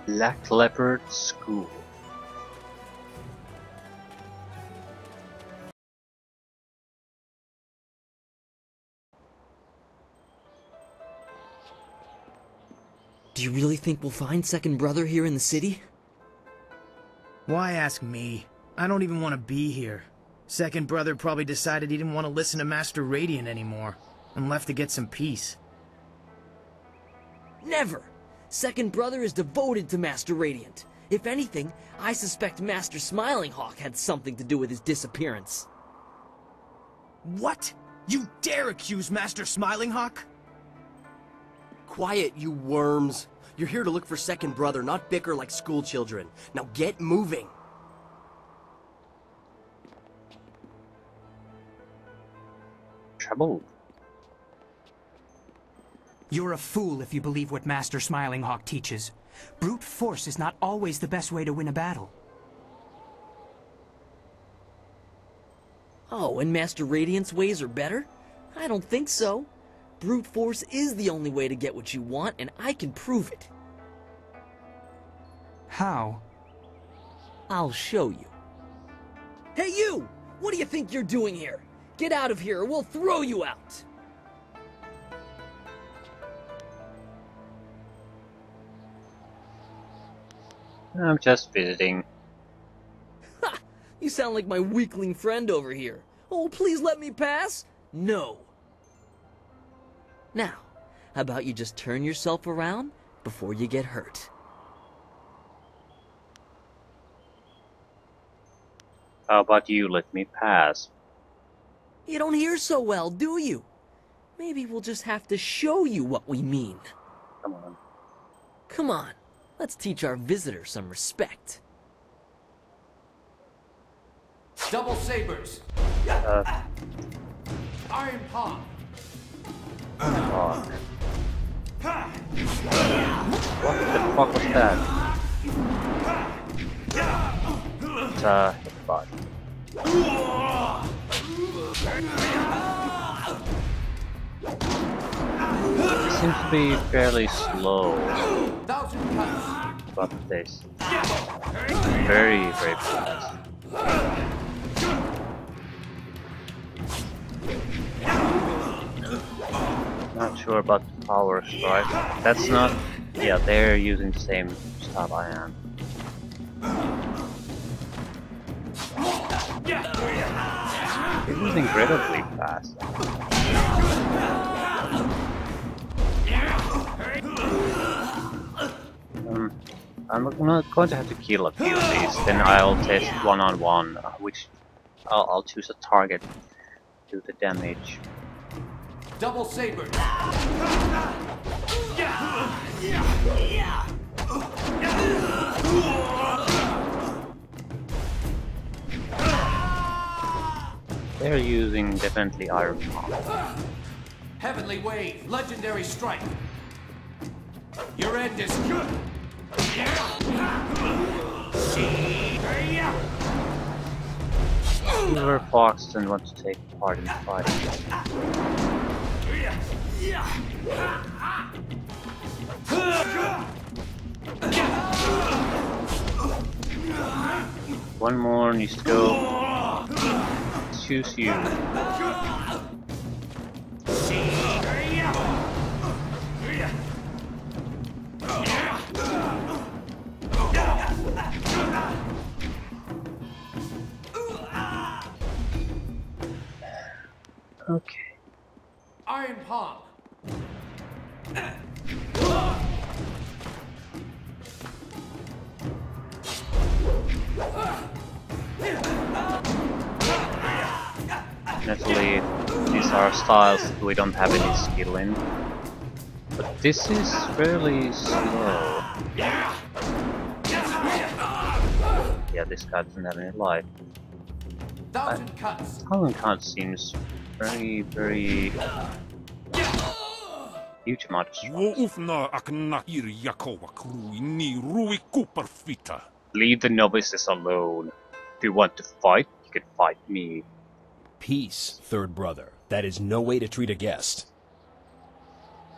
Black Leopard School. Do you really think we'll find Second Brother here in the city? Why ask me? I don't even want to be here. Second Brother probably decided he didn't want to listen to Master Radiant anymore, and left to get some peace. Never! Second Brother is devoted to Master Radiant. If anything, I suspect Master Smiling Hawk had something to do with his disappearance. What? You dare accuse Master Smiling Hawk? Quiet, you worms. You're here to look for Second Brother, not bicker like school children. Now get moving. Trouble. You're a fool if you believe what Master Smiling Hawk teaches. Brute force is not always the best way to win a battle. Oh, and Master Radiant's ways are better? I don't think so. Brute force is the only way to get what you want, and I can prove it. How? I'll show you. Hey you! What do you think you're doing here? Get out of here or we'll throw you out! I'm just visiting. Ha! You sound like my weakling friend over here. Oh, please let me pass? No. Now, how about you just turn yourself around before you get hurt? How about you let me pass? You don't hear so well, do you? Maybe we'll just have to show you what we mean. Come on. Come on, let's teach our visitor some respect. Double sabers. Iron palm. Fuck. What the fuck was that? It's a headbutt. It seems to be fairly slow, but this very, very fast. Not sure about the power strike. That's not. Yeah, they're using the same stuff I am. It was incredibly fast. I'm going to have to kill a few of these, then I'll test one-on-one, which I'll choose a target to do the damage. Double saber. They're using definitely iron palm. Heavenly wave. Legendary strike. Your end is good. Silver Fox doesn't want to take part in the fight. One more needs to go. Choose you. Okay. Iron palm. Naturally, these are styles that we don't have any skill in. But this is fairly slow. Yeah, this guy doesn't have any life. Thousand cuts. Thousand cuts seems very, very huge amount of strikes. Leave the novices alone. If you want to fight, you can fight me. Peace, Third Brother. That is no way to treat a guest.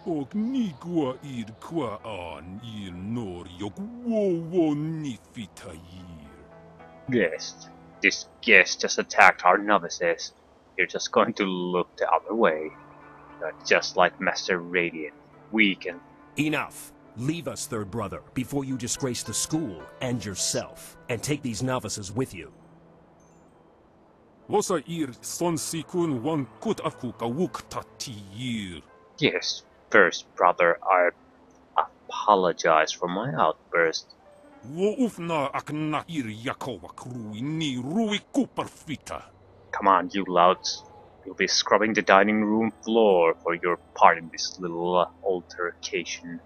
Och nigua id qua an il nor yok wo nifitair. Guest. This guest just attacked our novices. You're just going to look the other way. You're just like Master Radiant. Weak and... Enough! Leave us, third brother, before you disgrace the school and yourself, and take these novices with you. Vosa ir sonsikun wan kut aku kawuk tatir. Yes, first brother, I apologize for my outburst. Wo ufna akna ir yakova krui ni rui kuparfita. Come on, you louts. You'll be scrubbing the dining room floor for your part in this little altercation.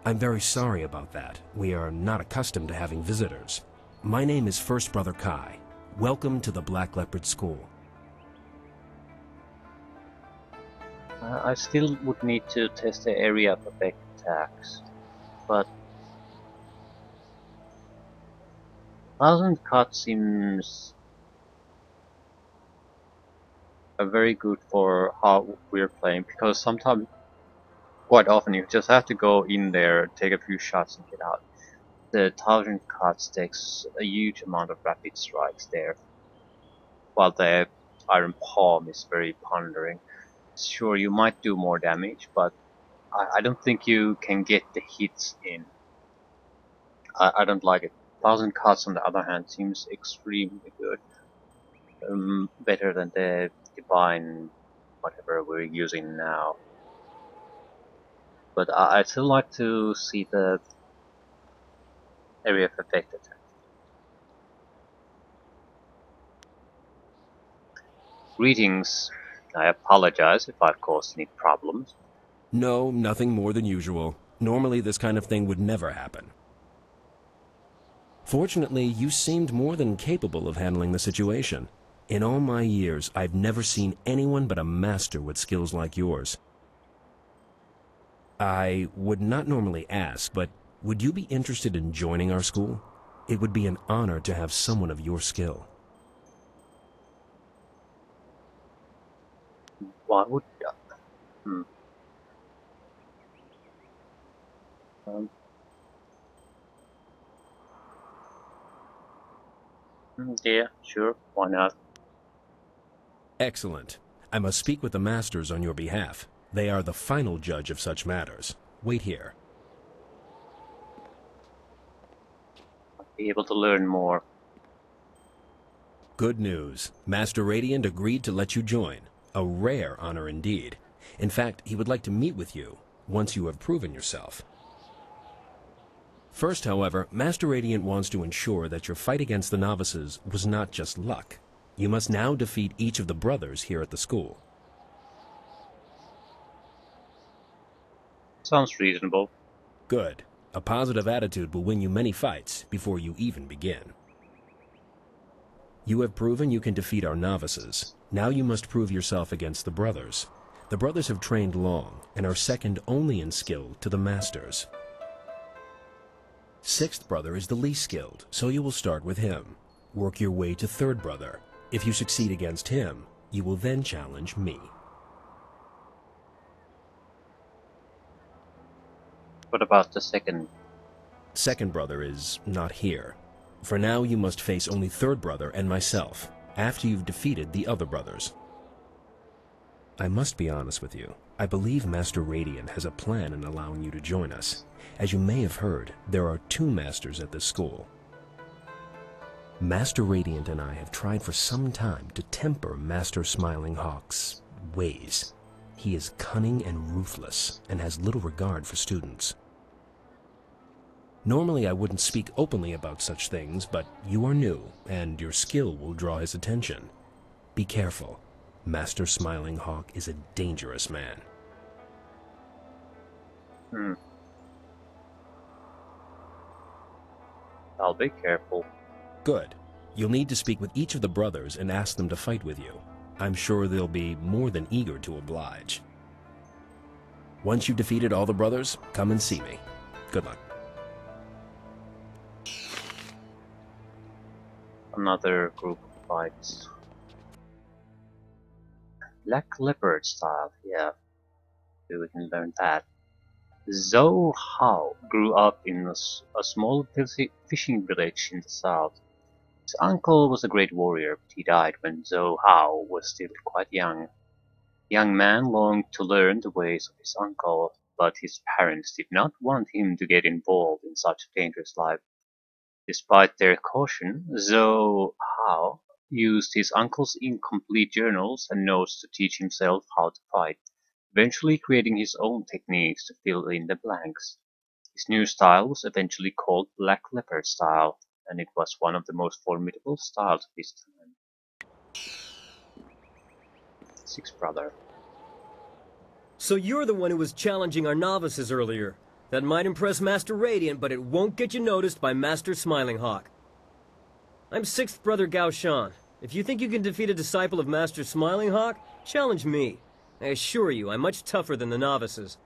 I'm very sorry about that. We are not accustomed to having visitors. My name is First Brother Kai. Welcome to the Black Leopard School. I still would need to test the area of effect attacks, but 1000 cut seems very good for how we're playing, because sometimes, quite often, you just have to go in there, take a few shots and get out. The 1000 cuts takes a huge amount of rapid strikes there, while the Iron Palm is very pondering. Sure, you might do more damage, but I don't think you can get the hits in. I don't like it. 1000 cuts, on the other hand, seems extremely good. Better than the Divine, whatever we're using now. But I'd still like to see the area of effect attack. Greetings. I apologize if I've caused any problems. No, nothing more than usual. Normally this kind of thing would never happen. Fortunately, you seemed more than capable of handling the situation. In all my years, I've never seen anyone but a master with skills like yours. I would not normally ask, but would you be interested in joining our school? It would be an honor to have someone of your skill. Why would... yeah, sure, why not? Excellent. I must speak with the masters on your behalf. They are the final judge of such matters. Wait here. I'll be able to learn more. Good news. Master Radiant agreed to let you join. A rare honor indeed. In fact, he would like to meet with you, once you have proven yourself. First, however, Master Radiant wants to ensure that your fight against the novices was not just luck. You must now defeat each of the brothers here at the school. Sounds reasonable. Good. A positive attitude will win you many fights before you even begin. You have proven you can defeat our novices. Now you must prove yourself against the brothers. The brothers have trained long and are second only in skill to the masters. Sixth brother is the least skilled, so you will start with him. Work your way to third brother. If you succeed against him, you will then challenge me. What about the second? Second brother is not here. For now, you must face only third brother and myself, after you've defeated the other brothers. I must be honest with you. I believe Master Radiant has a plan in allowing you to join us. As you may have heard, there are 2 masters at this school. Master Radiant and I have tried for some time to temper Master Smiling Hawk's ways. He is cunning and ruthless, and has little regard for students. Normally I wouldn't speak openly about such things, but you are new, and your skill will draw his attention. Be careful. Master Smiling Hawk is a dangerous man. I'll be careful. Good. You'll need to speak with each of the brothers and ask them to fight with you. I'm sure they'll be more than eager to oblige. Once you've defeated all the brothers, come and see me. Good luck. Another group of fights. Black Leopard style, yeah. We can learn that. Zhou Hao grew up in a small fishing village in the south. His uncle was a great warrior, but he died when Zhou Hao was still quite young. The young man longed to learn the ways of his uncle, but his parents did not want him to get involved in such a dangerous life. Despite their caution, Zhou Hao used his uncle's incomplete journals and notes to teach himself how to fight, eventually creating his own techniques to fill in the blanks. His new style was eventually called Black Leopard style, and it was one of the most formidable styles of his time. Sixth brother. So you're the one who was challenging our novices earlier. That might impress Master Radiant, but it won't get you noticed by Master Smiling Hawk. I'm sixth brother Gao Shan. If you think you can defeat a disciple of Master Smiling Hawk, challenge me. I assure you, I'm much tougher than the novices.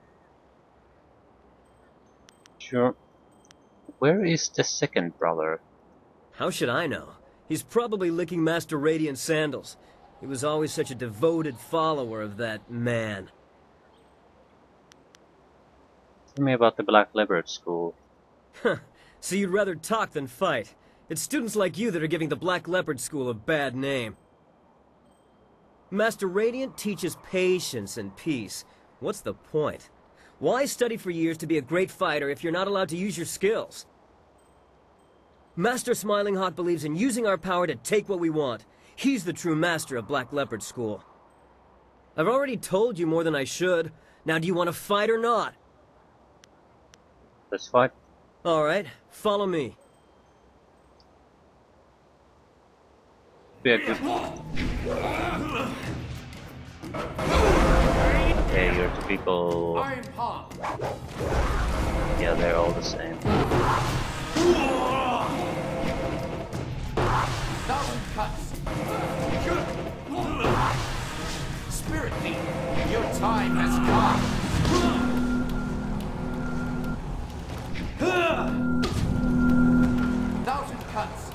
Sure. Where is the second brother? How should I know? He's probably licking Master Radiant's sandals. He was always such a devoted follower of that man. Tell me about the Black Leopard School. Huh. So you'd rather talk than fight. It's students like you that are giving the Black Leopard School a bad name. Master Radiant teaches patience and peace. What's the point? Why study for years to be a great fighter if you're not allowed to use your skills? Master Smiling Hawk believes in using our power to take what we want. He's the true master of Black Leopard School. I've already told you more than I should. Now do you want to fight or not? Let's fight. Alright, follow me. Yeah, good. Okay, your typical... Iron palm. Yeah, they're all the same. Thousand cuts. Spirit thief, your time has come. Thousand cuts.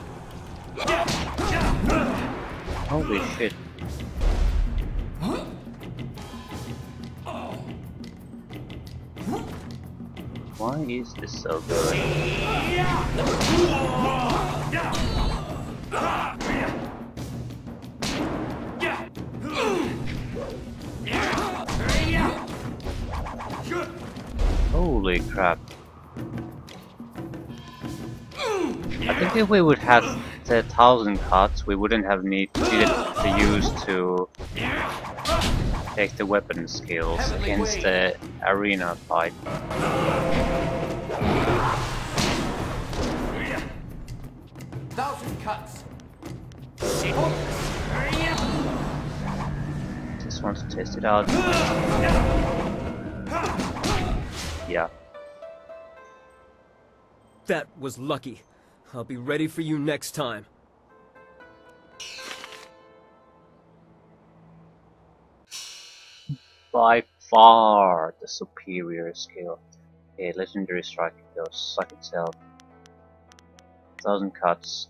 Holy shit. Why is this so good? Holy crap. I think if we would have the 1000 cuts, we wouldn't have needed to use to take the weapon skills against the arena fight. Thousand cuts. Just want to test it out. Yeah. That was lucky. I'll be ready for you next time. By far the superior skill. Okay, legendary strike goes suck itself. 1000 cuts.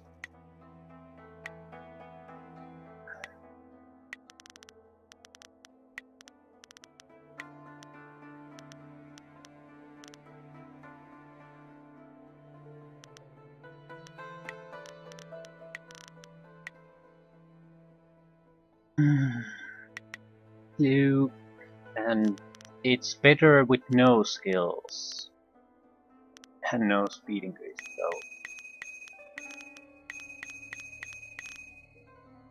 You and it's better with no skills and no speed increase, so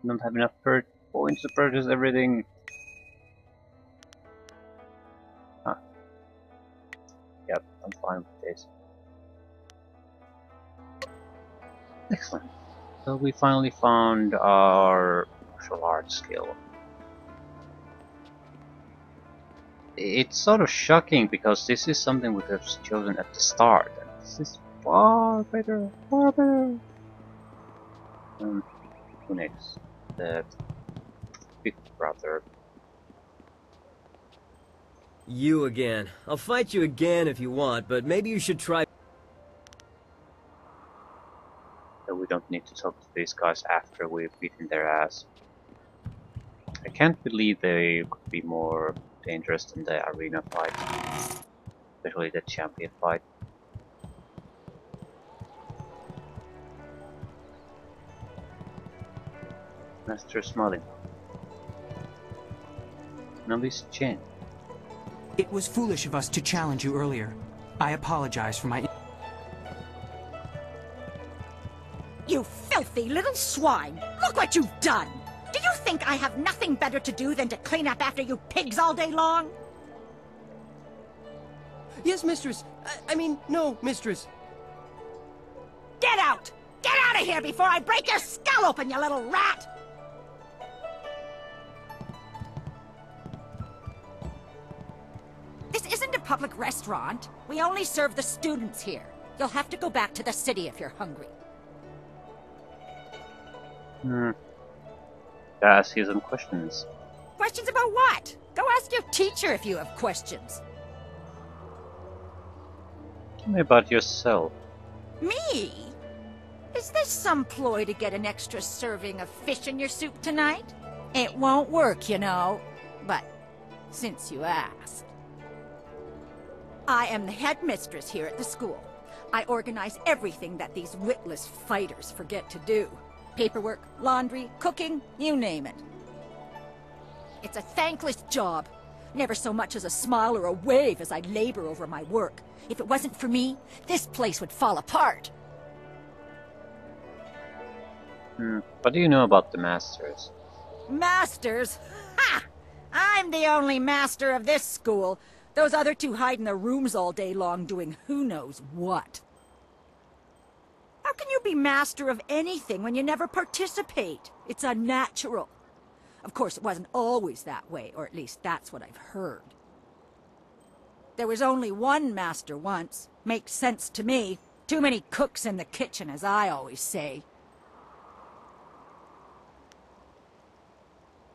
don't have enough points to purchase everything. Huh. Yep, I'm fine with this. Excellent. So we finally found our martial arts skill. It's sort of shocking because this is something we have chosen at the start, and this is far better, far better. Who next? The fifth brother. You again. I'll fight you again if you want, but maybe you should try. So we don't need to talk to these guys after we've beaten their ass. I can't believe they could be more dangerous than the arena fight, especially the champion fight. Master Smiling. Nobody's chin. It was foolish of us to challenge you earlier. I apologize for my... You filthy little swine! Look what you've done! Do you think I have nothing better to do than to clean up after you pigs all day long? Yes, mistress. I mean, no, mistress. Get out! Get out of here before I break your skull open, you little rat! This isn't a public restaurant. We only serve the students here. You'll have to go back to the city if you're hungry. Ask you some questions. Questions about what? Go ask your teacher if you have questions. Tell me about yourself. Me? Is this some ploy to get an extra serving of fish in your soup tonight? It won't work, you know. But since you asked. I am the headmistress here at the school. I organize everything that these witless fighters forget to do. Paperwork, laundry, cooking, you name it. It's a thankless job. Never so much as a smile or a wave as I labor over my work. If it wasn't for me, this place would fall apart. What do you know about the Masters? Masters? Ha! I'm the only master of this school. Those other two hide in their rooms all day long doing who knows what. How can you be master of anything when you never participate? It's unnatural. Of course, it wasn't always that way, or at least that's what I've heard. There was only one master once. Makes sense to me. Too many cooks in the kitchen, as I always say.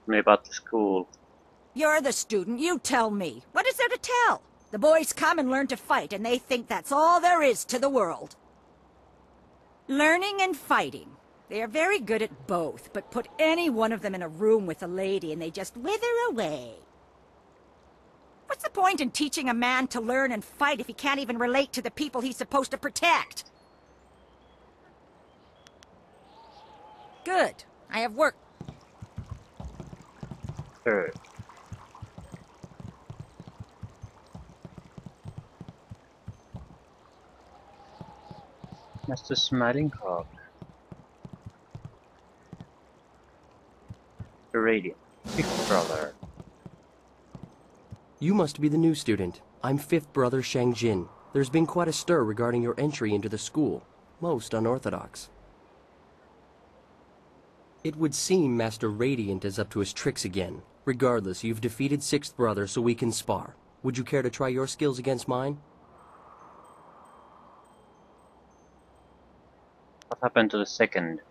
Tell me about the school. You're the student, you tell me. What is there to tell? The boys come and learn to fight, and they think that's all there is to the world. Learning and fighting. They are very good at both, but put any one of them in a room with a lady and they just wither away. What's the point in teaching a man to learn and fight if he can't even relate to the people he's supposed to protect? Good. I have work. Sure. Master Smiling Hawk. The Radiant. Big brother. You must be the new student. I'm fifth brother Shang Jin. There's been quite a stir regarding your entry into the school. Most unorthodox. It would seem Master Radiant is up to his tricks again. Regardless, you've defeated sixth brother, so we can spar. Would you care to try your skills against mine? What happened to the second?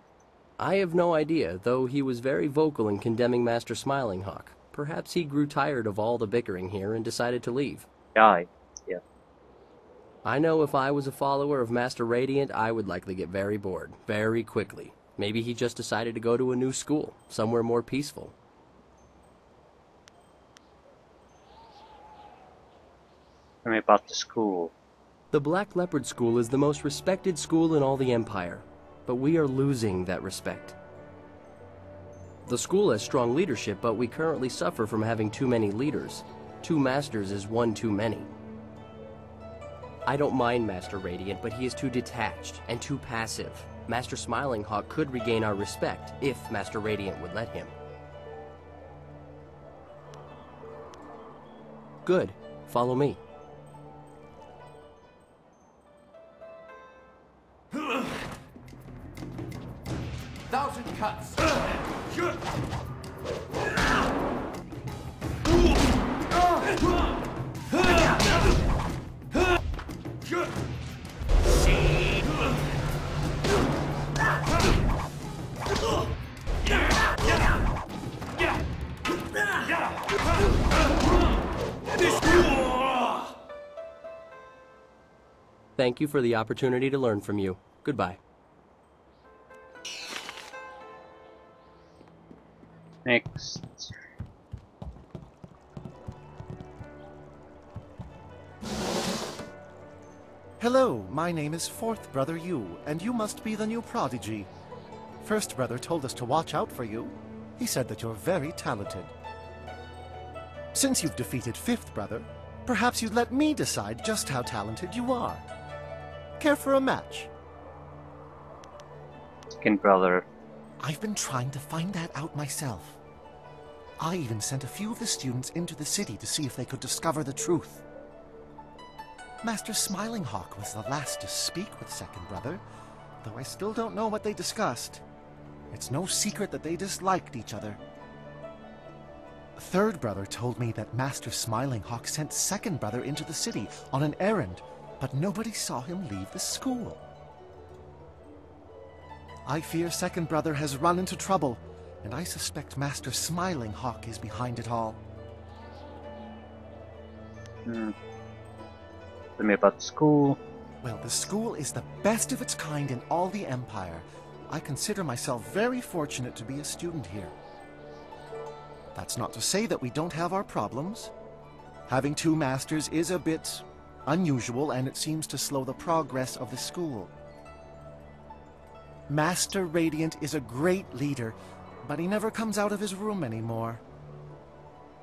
I have no idea, though he was very vocal in condemning Master Smiling Hawk. Perhaps he grew tired of all the bickering here and decided to leave. Yeah. I know if I was a follower of Master Radiant, I would likely get very bored, very quickly. Maybe he just decided to go to a new school, somewhere more peaceful. Tell me about the school. The Black Leopard School is the most respected school in all the Empire, but we are losing that respect. The school has strong leadership, but we currently suffer from having too many leaders. 2 masters is one too many. I don't mind Master Radiant, but he is too detached and too passive. Master Smiling Hawk could regain our respect if Master Radiant would let him. Good. Follow me. Thousand cuts. Thank you for the opportunity to learn from you. Goodbye. Next. Hello, my name is Fourth Brother Yu, and you must be the new prodigy. First Brother told us to watch out for you. He said that you're very talented. Since you've defeated Fifth Brother, perhaps you'd let me decide just how talented you are. Care for a match? Second brother. I've been trying to find that out myself. I even sent a few of the students into the city to see if they could discover the truth. Master Smiling Hawk was the last to speak with Second Brother, though I still don't know what they discussed. It's no secret that they disliked each other. Third Brother told me that Master Smiling Hawk sent Second Brother into the city on an errand, but nobody saw him leave the school. I fear Second Brother has run into trouble, and I suspect Master Smiling Hawk is behind it all. Tell me about the school. Well, the school is the best of its kind in all the Empire. I consider myself very fortunate to be a student here. That's not to say that we don't have our problems. Having two masters is a bit unusual, and it seems to slow the progress of the school. Master Radiant is a great leader, but he never comes out of his room anymore.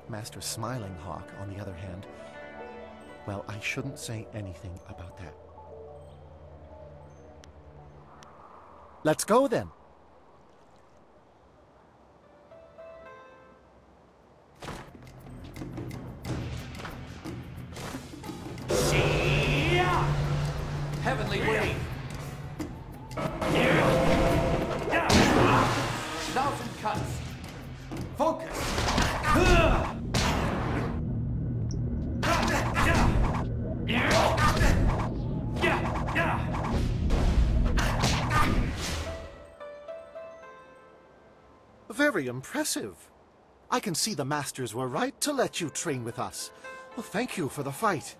Master Smiling Hawk, on the other hand, well, I shouldn't say anything about that. Let's go, then. Heavenly wave. Thousand cuts. Focus. Very impressive. I can see the masters were right to let you train with us. Well, thank you for the fight.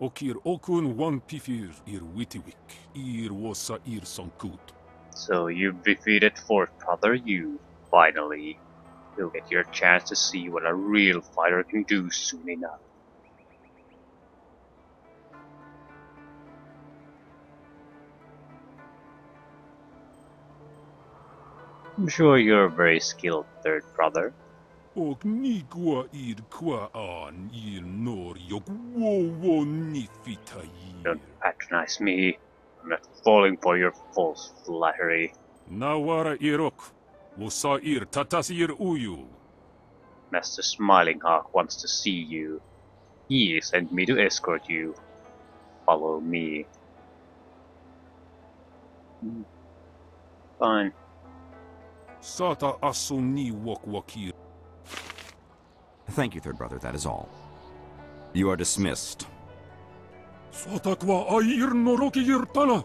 Okir okun wan pifir ir witiwik, ir wasa ir sonkut. So you've defeated Fourth Brother Yu. Finally, you'll get your chance to see what a real fighter can do soon enough. I'm sure you're a very skilled third brother. Og ni gwa ir kwa an ir nor yok wo ni fitai. Don't patronize me. I'm not falling for your false flattery. Nawara irok, wasa ir tatas ir uyu. Master Smiling Hawk wants to see you. He sent me to escort you. Follow me. Fine. Sata asu ni wok wakir. Thank you, Third Brother, that is all. You are dismissed. Sata kwa air noroki ir tana.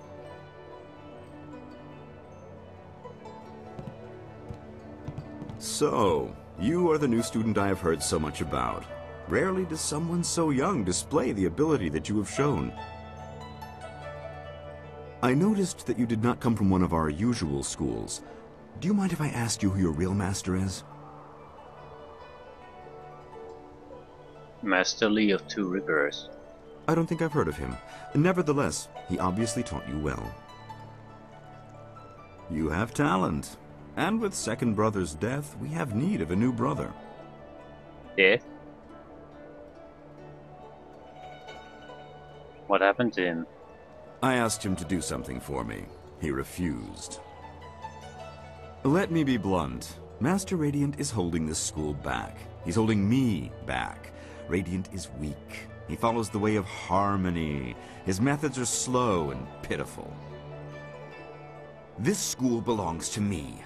So, you are the new student I have heard so much about. Rarely does someone so young display the ability that you have shown. I noticed that you did not come from one of our usual schools. Do you mind if I asked you who your real master is? Master Lee of Two Rivers. I don't think I've heard of him. Nevertheless, he obviously taught you well. You have talent. And with Second Brother's death, we have need of a new brother. Death? What happened to him? I asked him to do something for me. He refused. Let me be blunt. Master Radiant is holding this school back. He's holding me back. Radiant is weak. He follows the way of harmony. His methods are slow and pitiful. This school belongs to me.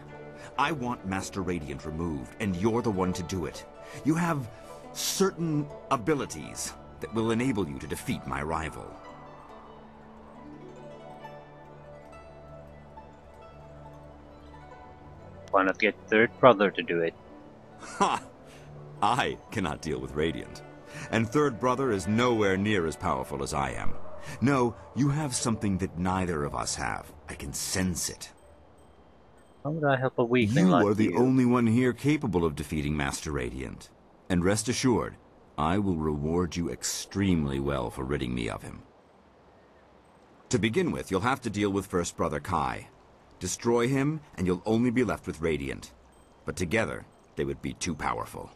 I want Master Radiant removed, and you're the one to do it. You have certain abilities that will enable you to defeat my rival. Why not get Third Brother to do it? Ha! I cannot deal with Radiant. And Third Brother is nowhere near as powerful as I am. No, you have something that neither of us have. I can sense it. How would I help a weakling You like are the you? only one here capable of defeating Master Radiant. And rest assured, I will reward you extremely well for ridding me of him. To begin with, you'll have to deal with First Brother Kai. Destroy him, and you'll only be left with Radiant. But together, they would be too powerful.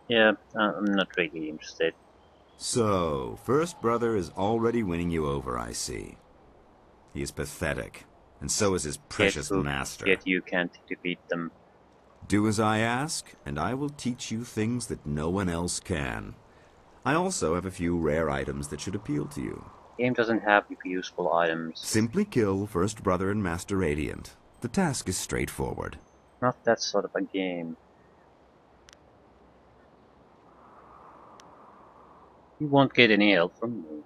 Yeah, I'm not really interested. So, First Brother is already winning you over, I see. He is pathetic, and so is his precious master. Yet you can't defeat them. Do as I ask, and I will teach you things that no one else can. I also have a few rare items that should appeal to you. Game doesn't have useful items. Simply kill First Brother and Master Radiant. The task is straightforward. Not that sort of a game. You won't get any help from me.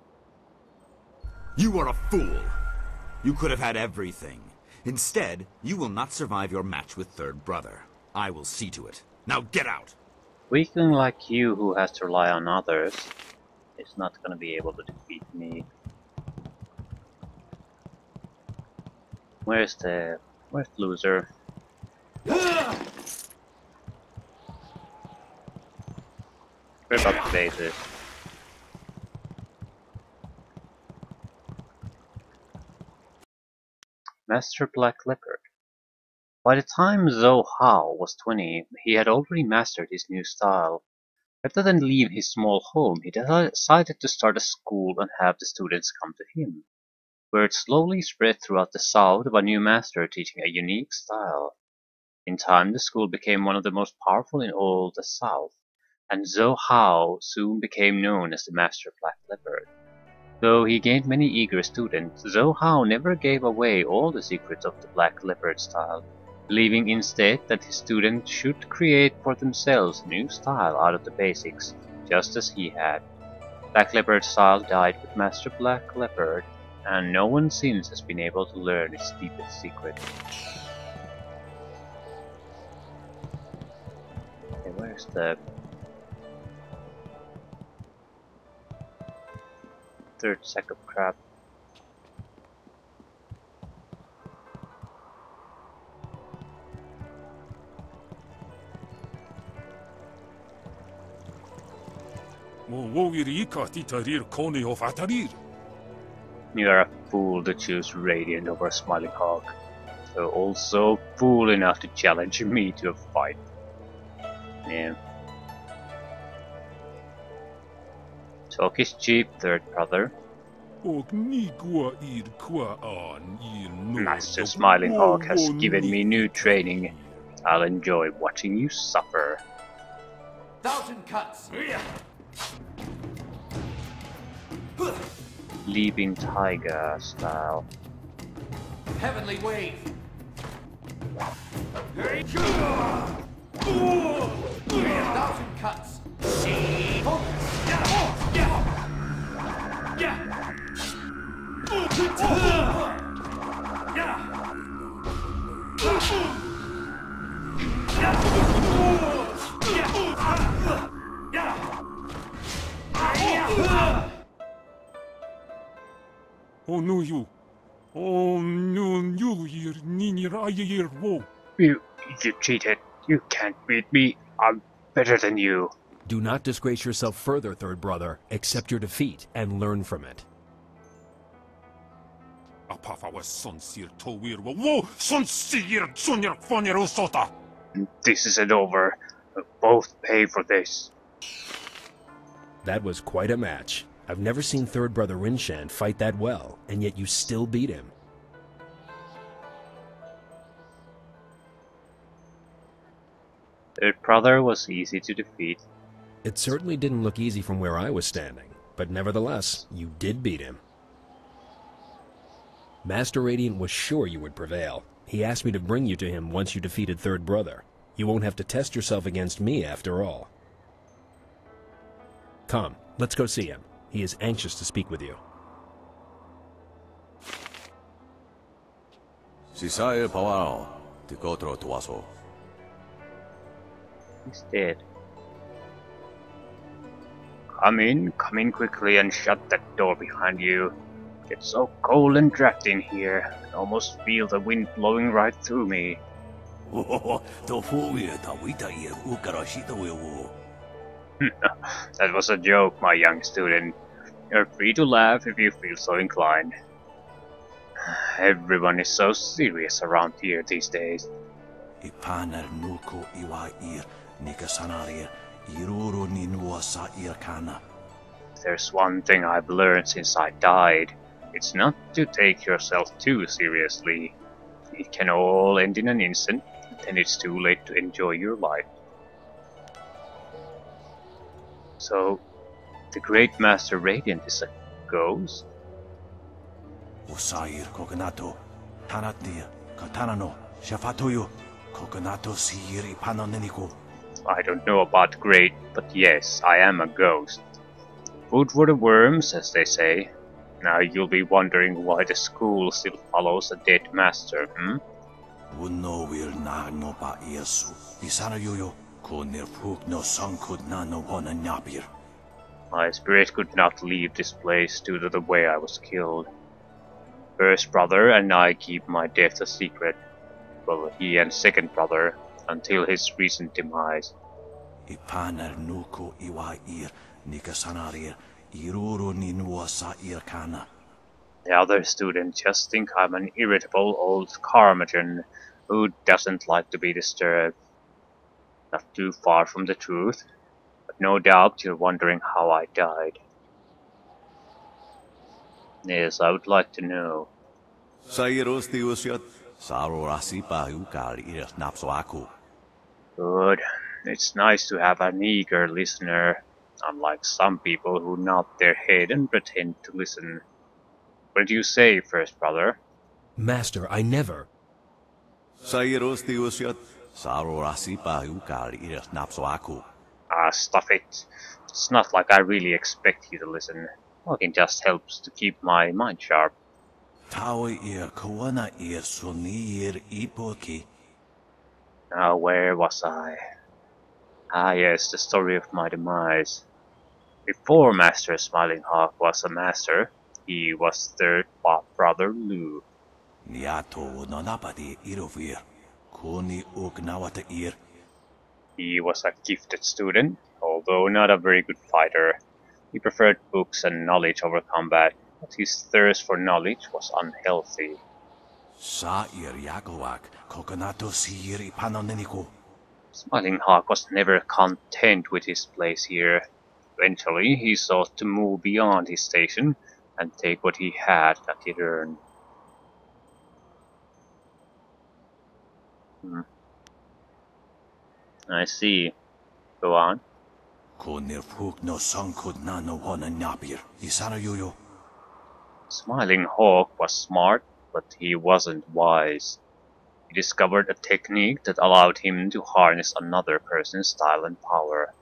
You are a fool! You could have had everything. Instead, you will not survive your match with Third Brother. I will see to it. Now get out! Weakling like you who has to rely on others is not gonna be able to defeat me. Where's the loser? Rip up the bases. Master Black Leopard. By the time Zhou Hao was 20, he had already mastered his new style. Rather than leave his small home, he decided to start a school and have the students come to him. Word slowly spread throughout the south of a new master teaching a unique style. In time, the school became one of the most powerful in all the south, and Zhou Hao soon became known as the Master Black Leopard. Though he gained many eager students, Zhou Hao never gave away all the secrets of the Black Leopard style, believing instead that his students should create for themselves a new style out of the basics, just as he had. Black Leopard style died with Master Black Leopard, and no one since has been able to learn its deepest secret. Okay, where's the third sack of crap? You are a fool to choose Radiant over Smiling Hawk, so also fool enough to challenge me to a fight. Yeah. Talk is cheap, Third Brother. Master Smiling Hawk has given me new training. I'll enjoy watching you suffer. 1,000 cuts! Leaping Tiger style. Heavenly wave! 1,000 cuts! You cheated. You can't beat me. I'm better than you. Do not disgrace yourself further, Third Brother. Accept your defeat and learn from it. This isn't over. We'll both pay for this. That was quite a match. I've never seen Third Brother Rinshan fight that well, and yet you still beat him. Third Brother was easy to defeat. It certainly didn't look easy from where I was standing, but nevertheless, you did beat him. Master Radiant was sure you would prevail. He asked me to bring you to him once you defeated Third Brother. You won't have to test yourself against me after all. Come, let's go see him. He is anxious to speak with you. Sisae Pawao, Tikotro Tuaso. He's dead. Come in quickly and shut that door behind you. It's so cold and drafty in here. I can almost feel the wind blowing right through me. That was a joke, my young student. You're free to laugh if you feel so inclined. Everyone is so serious around here these days. There's one thing I've learned since I died. It's not to take yourself too seriously. It can all end in an instant, and it's too late to enjoy your life. So, the Great Master Radiant is a ghost? Usair Kokonato, Tanatia, Katanano, Shafatoyo, Kokonato Siri Panonenico. I don't know about great, but yes, I am a ghost. Food for the worms, as they say. Now you'll be wondering why the school still follows a dead master, hmm? Uno will na no pa Yesu. Isana yoyo, Konir Fuk no son could na no hona nyapir. My spirit could not leave this place due to the way I was killed. First brother and I keep my death a secret. Well, he and second brother, until his recent demise. Ipanar nuko iwa ir, nikasanarir, iruro ninua sa irkana. The other students just think I'm an irritable old Carmagen who doesn't like to be disturbed. Not too far from the truth, but no doubt you're wondering how I died. Yes, I would like to know. Good. It's nice to have an eager listener, unlike some people who nod their head and pretend to listen. What did you say, first brother? Master, I never. Ah, stuff it. It's not like I really expect you to listen. Talking just helps to keep my mind sharp. Now, where was I? Ah, yes, the story of my demise. Before Master Smiling Hawk was a master, he was third brother Lu. He was a gifted student, although not a very good fighter. He preferred books and knowledge over combat, but his thirst for knowledge was unhealthy. Smiling Hawk was never content with his place here. Eventually, he sought to move beyond his station and take what he had that he earned. I see. Go on. Smiling Hawk was smart, but he wasn't wise. He discovered a technique that allowed him to harness another person's style and power.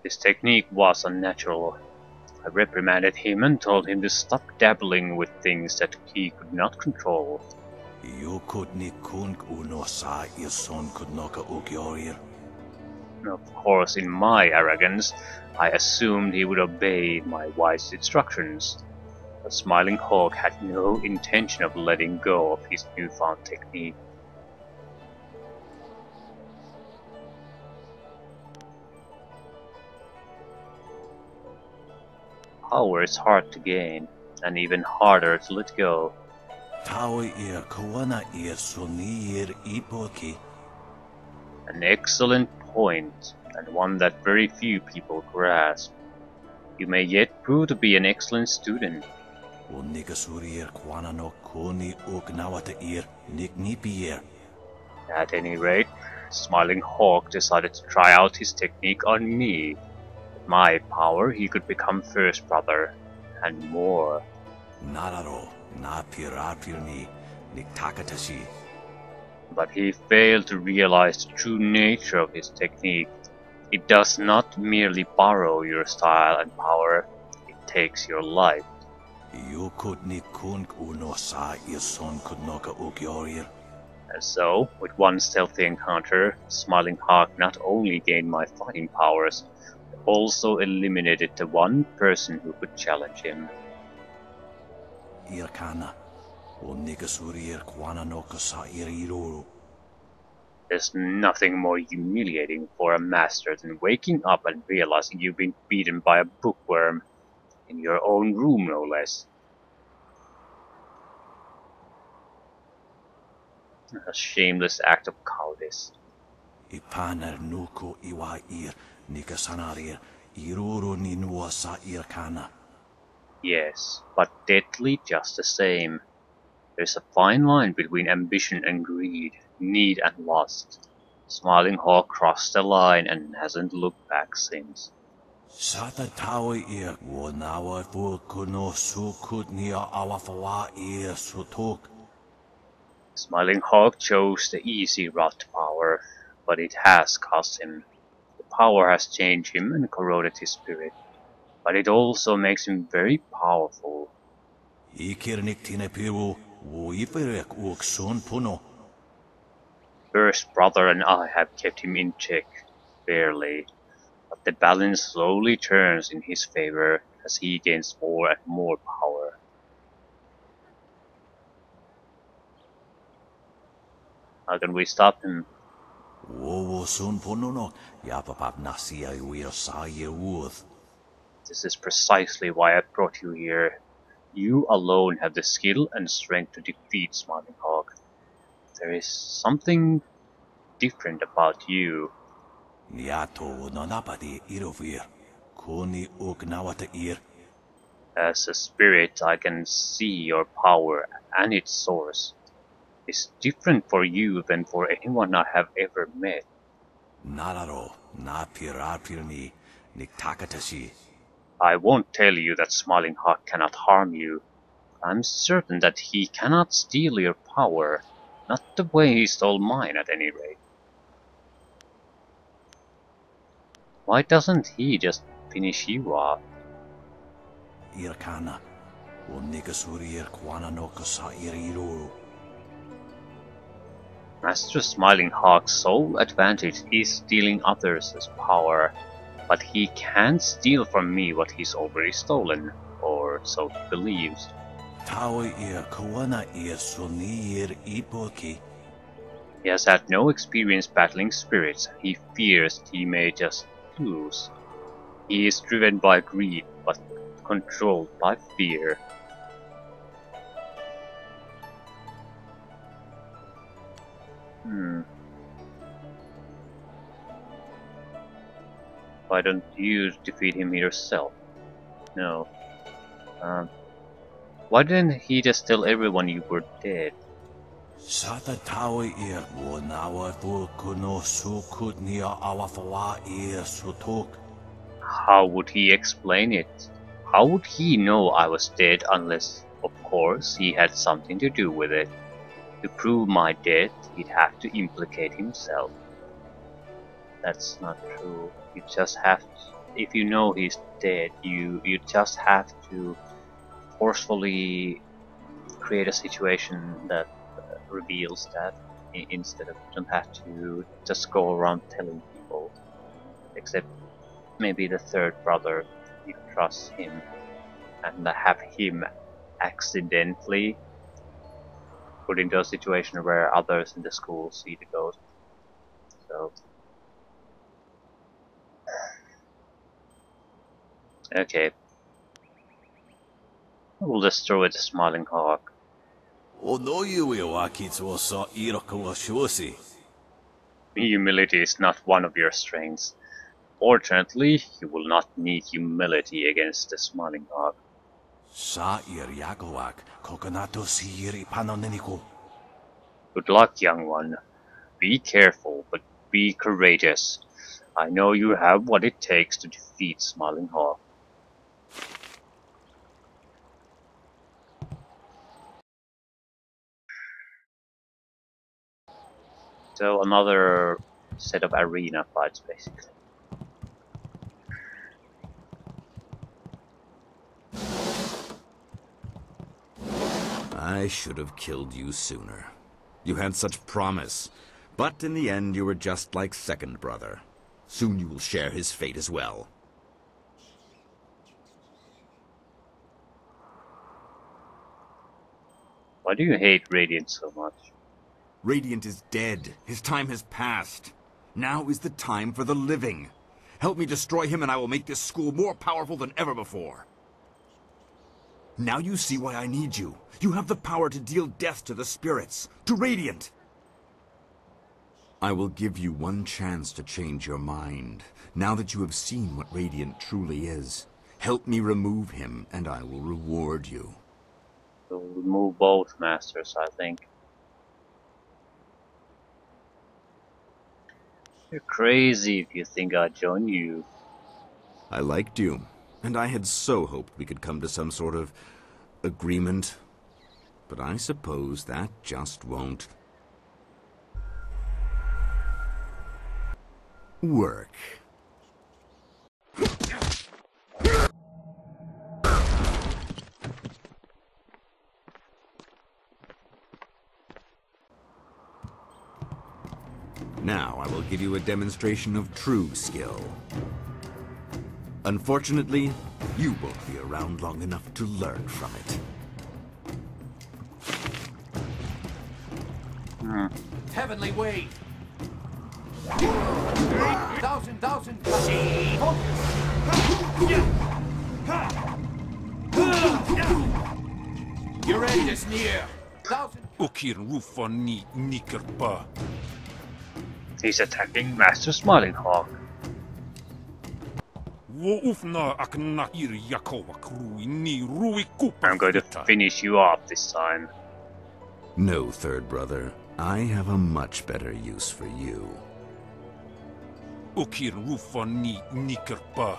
This technique was unnatural. I reprimanded him and told him to stop dabbling with things that he could not control. Of course, in my arrogance, I assumed he would obey my wise instructions. But Smiling Hawk had no intention of letting go of his newfound technique. Power is hard to gain, and even harder to let go. An excellent point, and one that very few people grasp. You may yet prove to be an excellent student. At any rate, Smiling Hawk decided to try out his technique on me. With my power, he could become first brother, and more. But he failed to realize the true nature of his technique. It does not merely borrow your style and power, it takes your life. And so, with one stealthy encounter, Smiling Hawk not only gained my fighting powers, but also eliminated the one person who could challenge him. Irkana, o Nigasurier Kwana no Kasa Iriru. There's nothing more humiliating for a master than waking up and realizing you've been beaten by a bookworm, in your own room no less. A shameless act of cowardice. Ipaner nuku iwa ir Nikasanarir Iruru ninua sa Irkana. Yes, but deadly just the same. There's a fine line between ambition and greed, need and lust. Smiling Hawk crossed the line and hasn't looked back since. Sata tawi ir wonawa fu kuno sukut nia awafawa ir sutuk. Smiling Hawk chose the easy route to power, but it has cost him. The power has changed him and corroded his spirit, but it also makes him very powerful. First brother and I have kept him in check, barely, but the balance slowly turns in his favor as he gains more and more power. How can we stop him? This is precisely why I brought you here. You alone have the skill and strength to defeat Smiling Hawk. There is something different about you. As a spirit, I can see your power and its source. It's different for you than for anyone I have ever met. I won't tell you that Smiling Hawk cannot harm you. I'm certain that he cannot steal your power, not the way he stole mine at any rate. Why doesn't he just finish you off? Master Smiling Hawk's sole advantage is stealing others' power, but he can't steal from me what he's already stolen, or so he believes. He has had no experience battling spirits, and he fears he may just lose. He is driven by greed, but controlled by fear. Why don't you defeat him yourself? No. Why didn't he just tell everyone you were dead? How would he explain it? How would he know I was dead unless, of course, he had something to do with it? To prove my death, he'd have to implicate himself. That's not true. You just have to, if you know he's dead, you just have to forcefully create a situation that reveals that, instead of, you don't have to just go around telling people, except maybe the third brother. You trust him and have him accidentally put into a situation where others in the school see the ghost. So okay, we'll destroy the Smiling Hawk. Humility is not one of your strengths. Fortunately, you will not need humility against the Smiling Hawk. Good luck, young one. Be careful, but be courageous. I know you have what it takes to defeat Smiling Hawk. So another set of arena fights, basically. I should have killed you sooner. You had such promise. But in the end, you were just like second brother. Soon you will share his fate as well. Why do you hate Radiant so much? Radiant is dead. His time has passed. Now is the time for the living. Help me destroy him and I will make this school more powerful than ever before. Now you see why I need you. You have the power to deal death to the spirits, to Radiant. I will give you one chance to change your mind, now that you have seen what Radiant truly is. Help me remove him, and I will reward you. We'll remove both masters, I think. You're crazy if you think I'd join you. I liked you, and I had so hoped we could come to some sort of agreement. But I suppose that just won't work. Now I will give you a demonstration of true skill. Unfortunately, you won't be around long enough to learn from it. Heavenly wave. 1,000. Your end is near. 1,000. Okir Rufani Nikerpa. He's attacking Master Smiling Hawk. I'm going to finish you off this time. No, third brother. I have a much better use for you. Okir Rufani Nikerpa.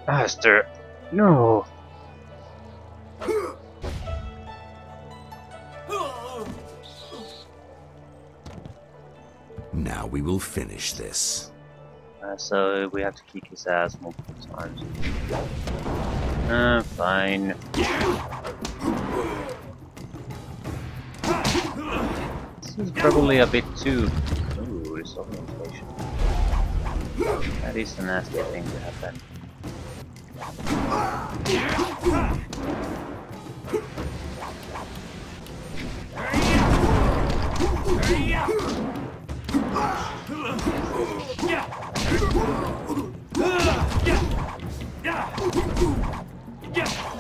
Master, no. Now we will finish this. So we have to kick his ass multiple times. Fine. This is probably a bit too... Ooh, resolve inflation. That is a nasty thing to happen.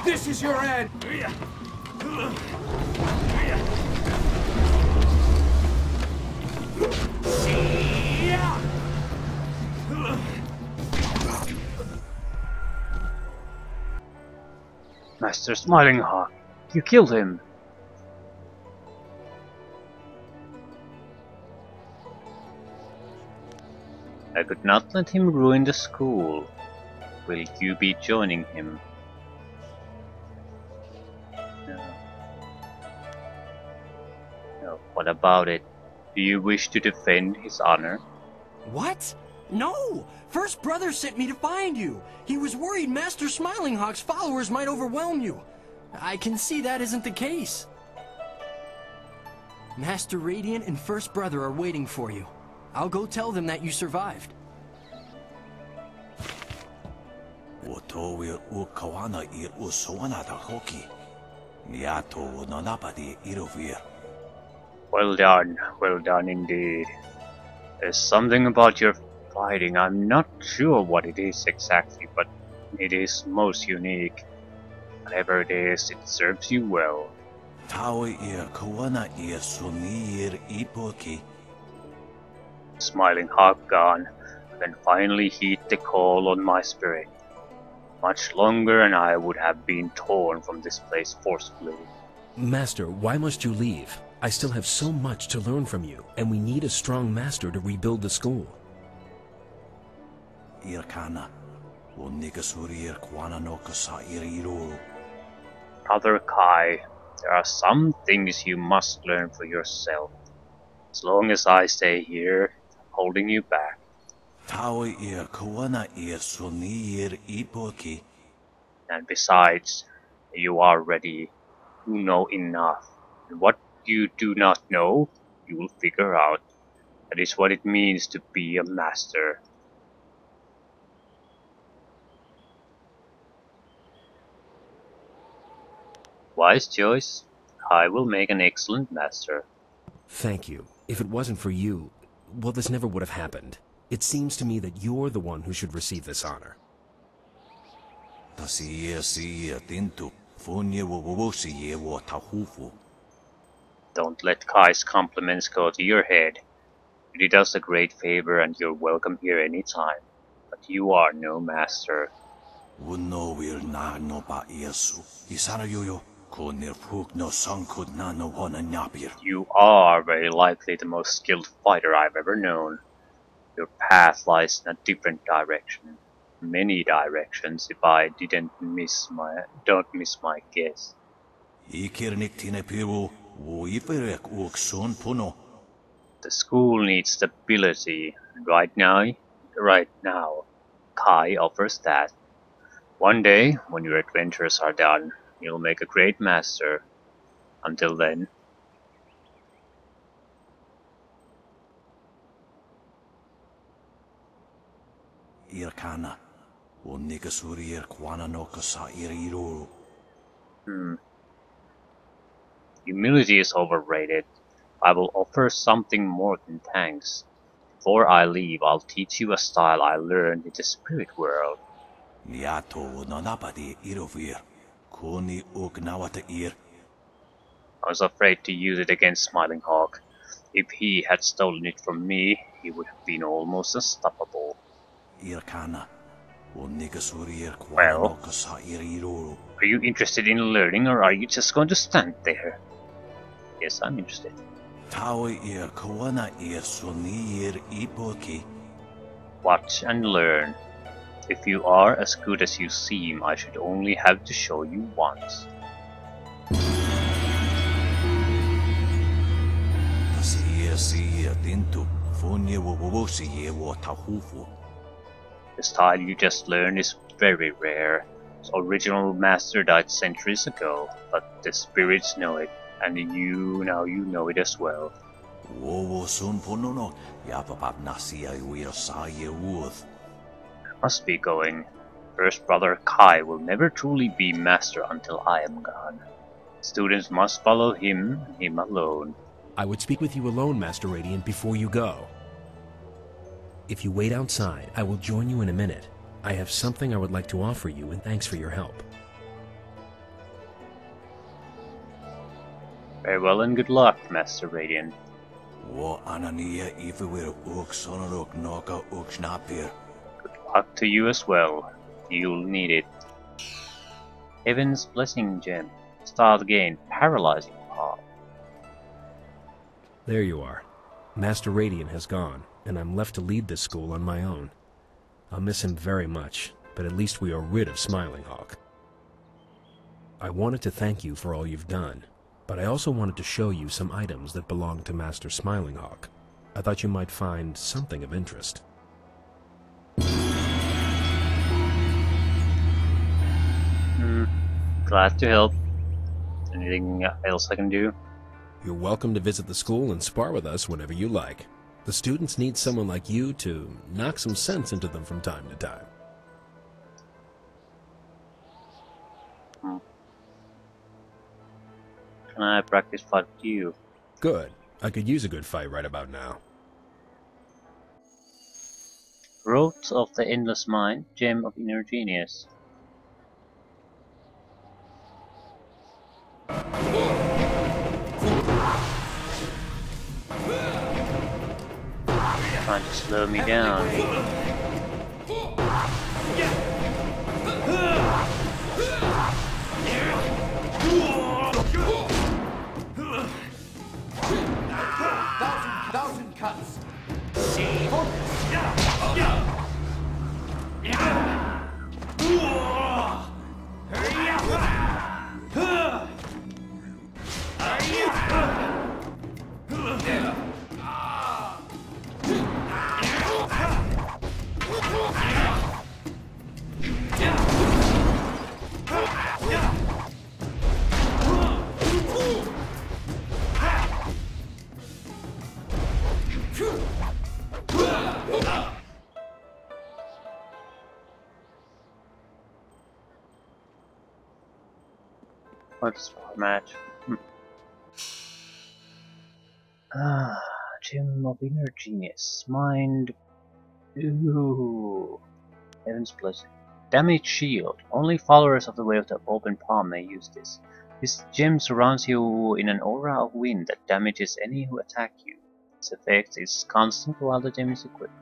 This is your end. Master Smiling Hawk, you killed him. I could not let him ruin the school. Will you be joining him? No. No, what about it? Do you wish to defend his honor? What? No! First Brother sent me to find you. He was worried Master Smiling Hawk's followers might overwhelm you. I can see that isn't the case. Master Radiant and First Brother are waiting for you. I'll go tell them that you survived. Well done indeed. There's something about your fighting, I'm not sure what it is exactly, but it is most unique. Whatever it is, it serves you well. Smiling Hawk gone, I can finally heed the call on my spirit. Much longer and I would have been torn from this place forcibly. Master, why must you leave? I still have so much to learn from you, and we need a strong master to rebuild the school. Brother Kai, there are some things you must learn for yourself. As long as I stay here, I'm holding you back. And besides, you are ready. You know enough. And what you do not know, You will figure out that is what it means to be a master. Wise choice. I will make an excellent master. Thank you. If it wasn't for you, well, this never would have happened. It seems to me that you're the one who should receive this honor. Don't let Kai's compliments go to your head. You did us a great favor and you're welcome here anytime. But you are no master. You are very likely the most skilled fighter I've ever known. Your path lies in a different direction. Many directions if I don't miss my guess. The school needs stability, and right now, Kai offers that. One day, when your adventures are done, you'll make a great master. Until then, humility is overrated. I will offer something more than thanks. Before I leave, I'll teach you a style I learned in the spirit world. I was afraid to use it against Smiling Hawk. If he had stolen it from me, he would have been almost unstoppable. Well, are you interested in learning, or are you just going to stand there? Yes, I'm interested. Watch and learn. If you are as good as you seem, I should only have to show you once. The style you just learned is very rare. Its original master died centuries ago, but the spirits know it, and you know it as well. I must be going. First Brother Kai will never truly be master until I am gone. Students must follow him alone. I would speak with you alone, Master Radiant, before you go. If you wait outside, I will join you in a minute. I have something I would like to offer you, and thanks for your help. Very well, and good luck, Master Radiant. Good luck to you as well. You'll need it. Heaven's Blessing Gem. Style gain. Paralyzing power. There you are. Master Radiant has gone, and I'm left to lead this school on my own. I'll miss him very much, but at least we are rid of Smiling Hawk. I wanted to thank you for all you've done, but I also wanted to show you some items that belong to Master Smiling Hawk. I thought you might find something of interest. Glad to help. Anything else I can do? You're welcome to visit the school and spar with us whenever you like. The students need someone like you to knock some sense into them from time to time. Can I practice fight with you? Good. I could use a good fight right about now. Growth of the Endless Mind, Gem of Inner Genius. Trying to slow me down. Thousand cuts. What's our match? Gem of Inner Genius. Mind. Ooh. Heaven's Blessing. Damage Shield. Only followers of the Way of the Open Palm may use this. This gem surrounds you in an aura of wind that damages any who attack you. Its effect is constant while the gem is equipped.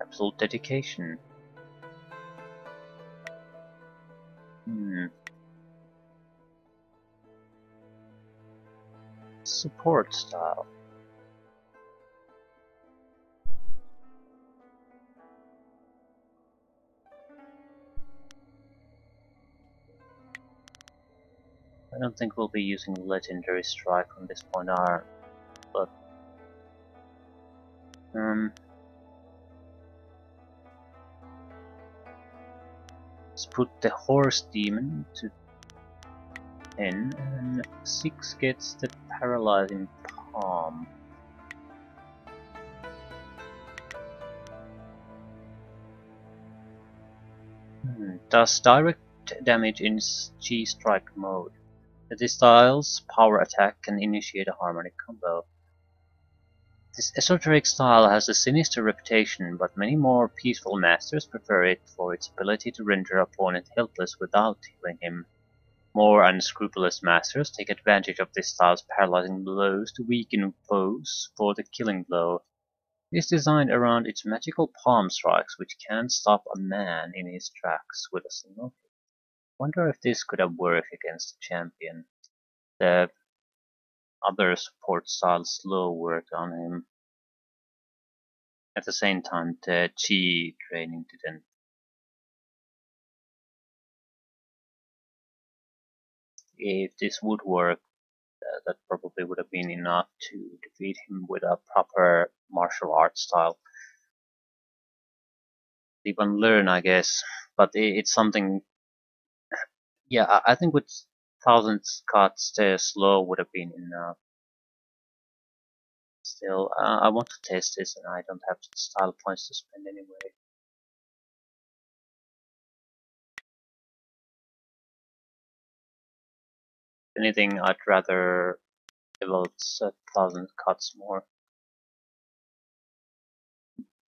Absolute Dedication. Support style. I don't think we'll be using Legendary Strike from this point on, but let's put the Horse Demon to 10, and 6 gets the Paralyzing Palm. Does direct damage in G-Strike mode. This style's power attack can initiate a harmonic combo. This esoteric style has a sinister reputation, but many more peaceful masters prefer it for its ability to render an opponent helpless without healing him. More unscrupulous masters take advantage of this style's paralyzing blows to weaken foes for the killing blow. It is designed around its magical palm strikes, which can stop a man in his tracks with a single hit. Wonder if this could have worked against the champion. The other support style slow worked on him. At the same time, the chi training didn't. If this would work, that probably would have been enough to defeat him with a proper martial arts style. Even learn, I guess, but it's something. Yeah, I think with 1000 cuts, the slow would have been enough. Still, I want to test this, and I don't have style points to spend anyway. If anything, I'd rather level 1000 cuts more.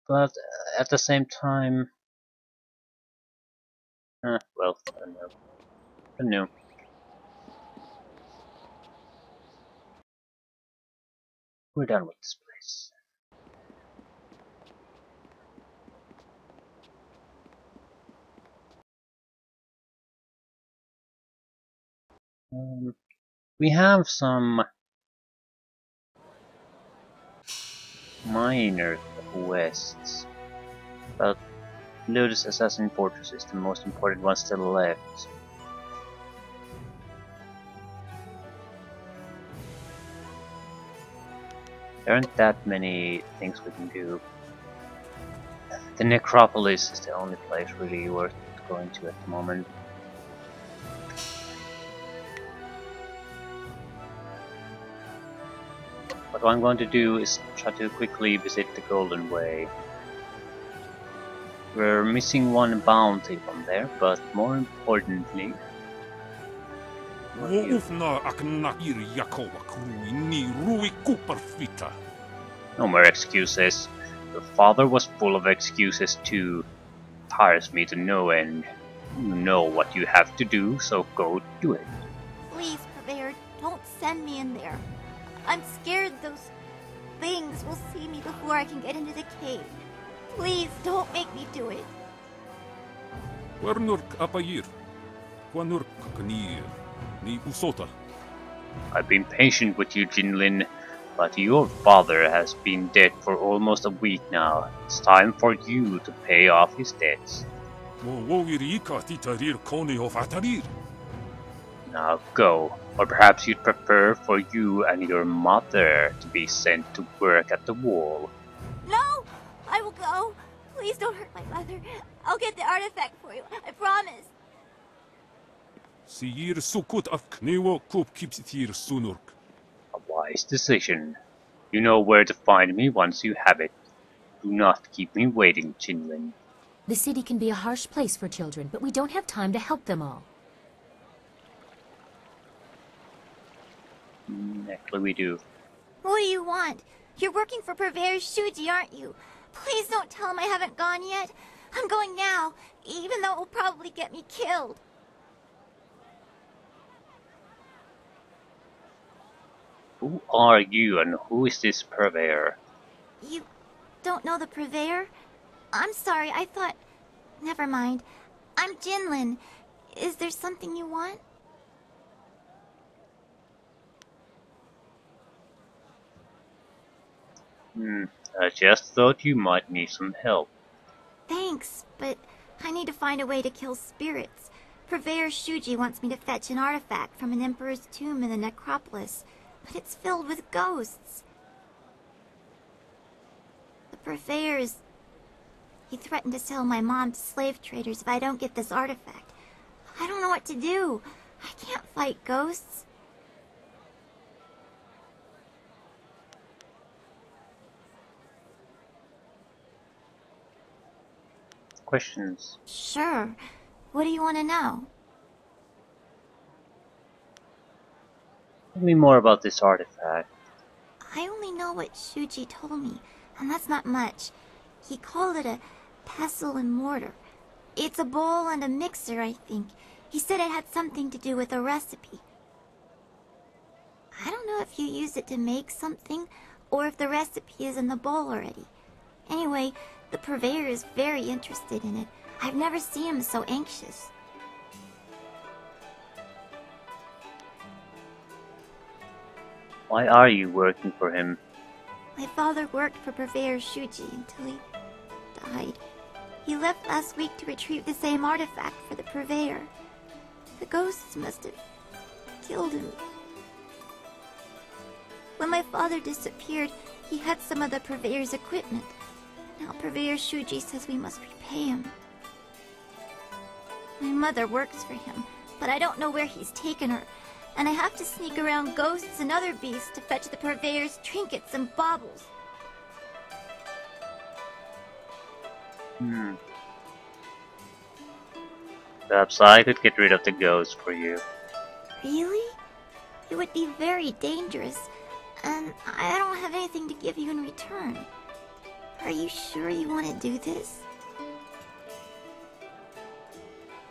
But at the same time, well, I don't know. I don't know. We're done with this place. We have some minor quests, but Lotus Assassin Fortress is the most important one still left. There aren't that many things we can do. The Necropolis is the only place really worth going to at the moment. But what I'm going to do is try to quickly visit the Golden Way. We're missing one bounty from there, but more importantly... No more excuses. Your father was full of excuses too. Tires me to no end. You know what you have to do, so go do it. Please, Purveyor, don't send me in there. I'm scared those things will see me before I can get into the cave. Please, don't make me do it. I've been patient with you, Jinlin, but your father has been dead for almost a week now. It's time for you to pay off his debts. Now go, or perhaps you'd prefer for you and your mother to be sent to work at the wall. No! I will go. Please don't hurt my mother. I'll get the artifact for you. I promise. A wise decision. You know where to find me once you have it. Do not keep me waiting, Jinlin. The city can be a harsh place for children, but we don't have time to help them all. Actually, we do. What do you want? You're working for Purveyor Shuji, aren't you? Please don't tell him I haven't gone yet. I'm going now, even though it will probably get me killed. Who are you and who is this Purveyor? You don't know the Purveyor? I'm sorry, I thought... Never mind. I'm Jinlin. Is there something you want? I just thought you might need some help. Thanks, but I need to find a way to kill spirits. Purveyor Shuji wants me to fetch an artifact from an emperor's tomb in the necropolis, but it's filled with ghosts. The Purveyor is... He threatened to sell my mom to slave traders if I don't get this artifact. I don't know what to do. I can't fight ghosts. Questions? Sure. What do you want to know? Tell me more about this artifact. I only know what Shuji told me, and that's not much. He called it a pestle and mortar. It's a bowl and a mixer, I think. He said it had something to do with a recipe. I don't know if you use it to make something, or if the recipe is in the bowl already. Anyway, the Purveyor is very interested in it. I've never seen him so anxious. Why are you working for him? My father worked for Purveyor Shuji until he died. He left last week to retrieve the same artifact for the Purveyor. The ghosts must have killed him. When my father disappeared, he had some of the Purveyor's equipment. Now Purveyor Shuji says we must repay him. My mother works for him, but I don't know where he's taken her, and I have to sneak around ghosts and other beasts to fetch the Purveyor's trinkets and baubles. Perhaps I could get rid of the ghost for you. Really? It would be very dangerous, and I don't have anything to give you in return. Are you sure you want to do this?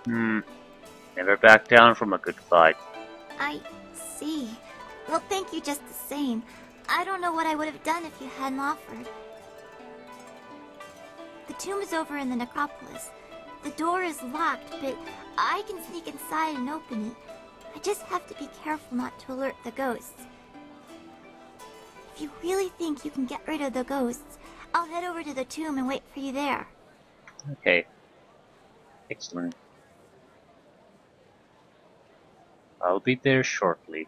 Never back down from a good fight. I see. Well, thank you just the same. I don't know what I would have done if you hadn't offered. The tomb is over in the necropolis. The door is locked, but I can sneak inside and open it. I just have to be careful not to alert the ghosts. If you really think you can get rid of the ghosts, I'll head over to the tomb and wait for you there. Okay. Excellent. I'll be there shortly.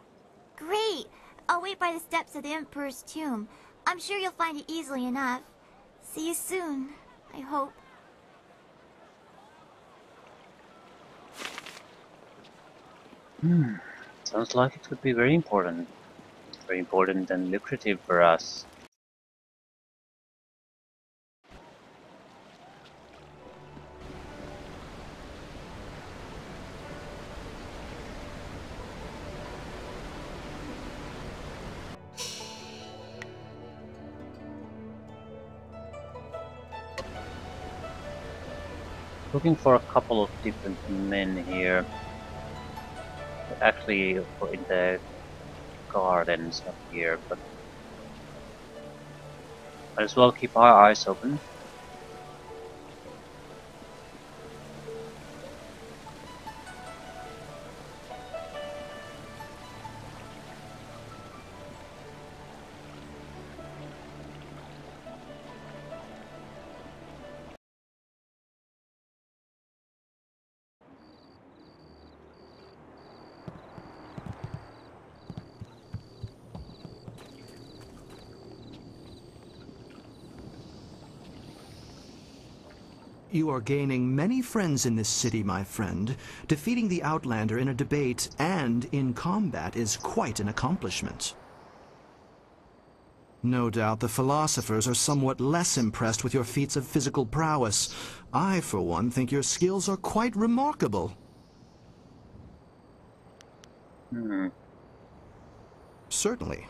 Great! I'll wait by the steps of the Emperor's tomb. I'm sure you'll find it easily enough. See you soon, I hope. Sounds like it could be very important. Very important and lucrative for us. Looking for a couple of different men here. Actually, in the gardens up here, but might as well keep our eyes open. You are gaining many friends in this city, my friend. Defeating the Outlander in a debate and in combat is quite an accomplishment. No doubt the philosophers are somewhat less impressed with your feats of physical prowess. I, for one, think your skills are quite remarkable. Certainly.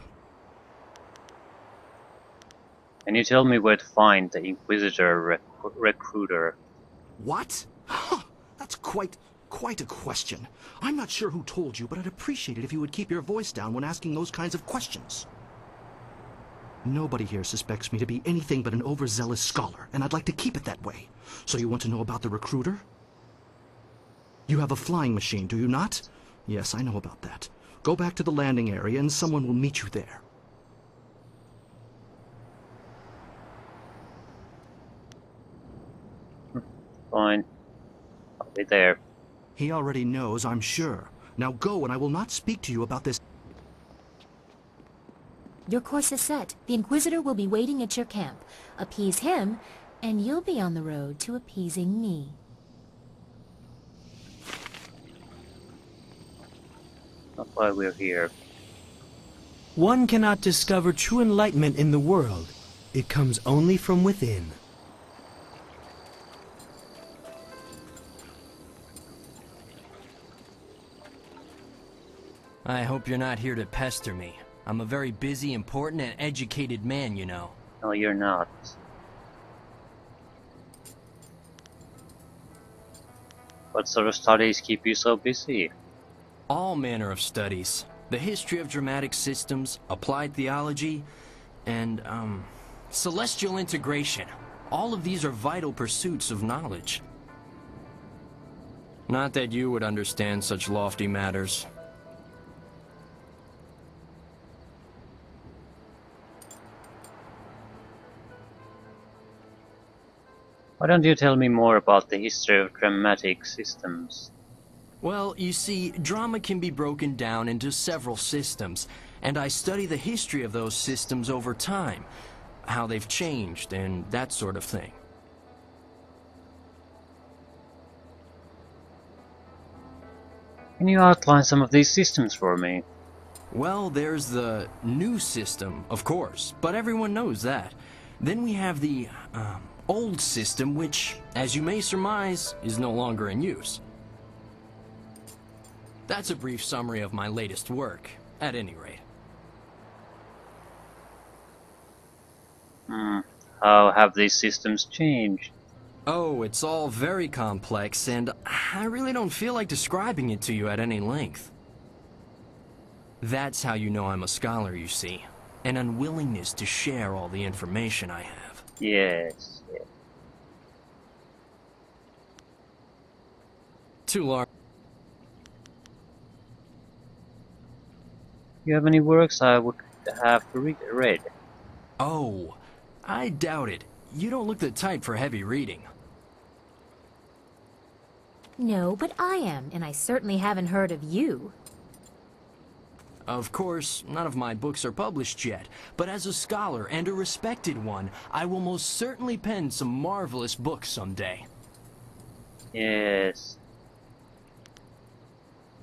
Can you tell me where to find the Inquisitor recruiter? What? That's quite a question. I'm not sure who told you, but I'd appreciate it if you would keep your voice down when asking those kinds of questions. Nobody here suspects me to be anything but an overzealous scholar, and I'd like to keep it that way. So you want to know about the recruiter? You have a flying machine, do you not? Yes, I know about that. Go back to the landing area and someone will meet you there. Fine. I'll be there. He already knows, I'm sure. Now go, and I will not speak to you about this. Your course is set. The Inquisitor will be waiting at your camp. Appease him, and you'll be on the road to appeasing me. That's why we're here. One cannot discover true enlightenment in the world. It comes only from within. I hope you're not here to pester me. I'm a very busy, important, and educated man, you know. No, you're not. What sort of studies keep you so busy? All manner of studies. The history of dramatic systems, applied theology, and, celestial integration. All of these are vital pursuits of knowledge. Not that you would understand such lofty matters. Why don't you tell me more about the history of dramatic systems? Well, you see, drama can be broken down into several systems, and I study the history of those systems over time, how they've changed, and that sort of thing. Can you outline some of these systems for me? Well, there's the new system, of course, but everyone knows that. Then we have the, old system, which, as you may surmise, is no longer in use. That's a brief summary of my latest work, at any rate. How have these systems changed? Oh, it's all very complex, and I really don't feel like describing it to you at any length. That's how you know I'm a scholar, you see. An unwillingness to share all the information I have. Yes. Too large. You have any works I would have to read? Oh, I doubt it. You don't look the type for heavy reading. No, but I am, and I certainly haven't heard of you. Of course, none of my books are published yet, but as a scholar and a respected one, I will most certainly pen some marvelous books someday. Yes.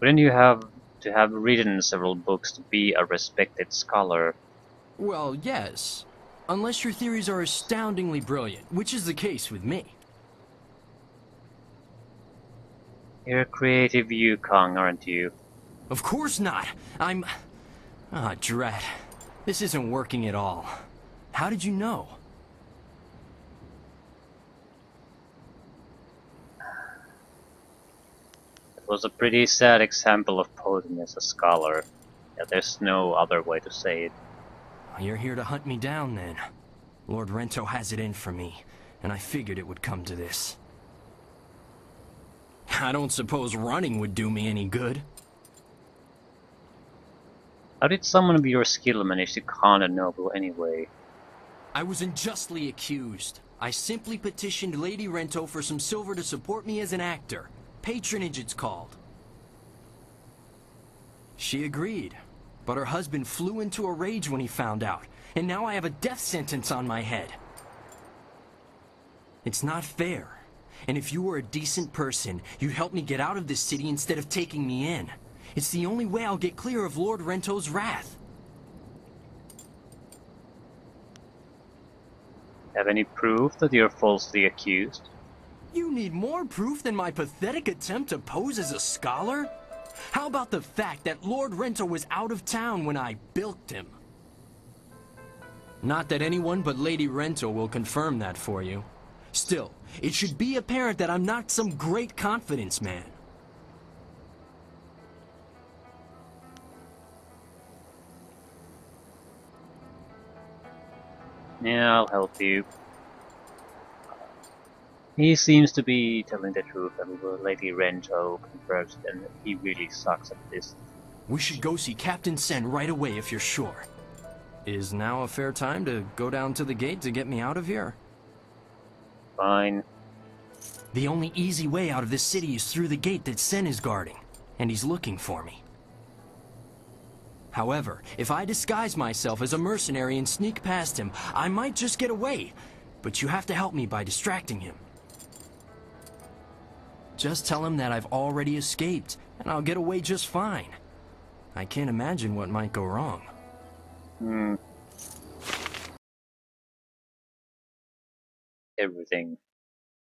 Wouldn't you have to have written several books to be a respected scholar? Well, yes. Unless your theories are astoundingly brilliant, which is the case with me. You're a creative Yukong, aren't you? Of course not. I'm... Ah, drat. This isn't working at all. How did you know? It was a pretty sad example of posing as a scholar. Yeah, there's no other way to say it. You're here to hunt me down, then. Lord Rento has it in for me, and I figured it would come to this. I don't suppose running would do me any good. How did someone of your skill manage to con a noble anyway? I was unjustly accused. I simply petitioned Lady Rento for some silver to support me as an actor. Patronage, it's called. She agreed, but her husband flew into a rage when he found out, and now I have a death sentence on my head. It's not fair, and if you were a decent person, you'd help me get out of this city instead of taking me in. It's the only way I'll get clear of Lord Rento's wrath. Have any proof that you're falsely accused? You need more proof than my pathetic attempt to pose as a scholar? How about the fact that Lord Rento was out of town when I bilked him? Not that anyone but Lady Rento will confirm that for you. Still, it should be apparent that I'm not some great confidence man. Yeah, I'll help you. He seems to be telling the truth, and Lady Rento confirms it, and he really sucks at this. We should go see Captain Sen right away if you're sure. Is now a fair time to go down to the gate to get me out of here? Fine. The only easy way out of this city is through the gate that Sen is guarding, and he's looking for me. However, if I disguise myself as a mercenary and sneak past him, I might just get away, but you have to help me by distracting him. Just tell him that I've already escaped, and I'll get away just fine. I can't imagine what might go wrong. Everything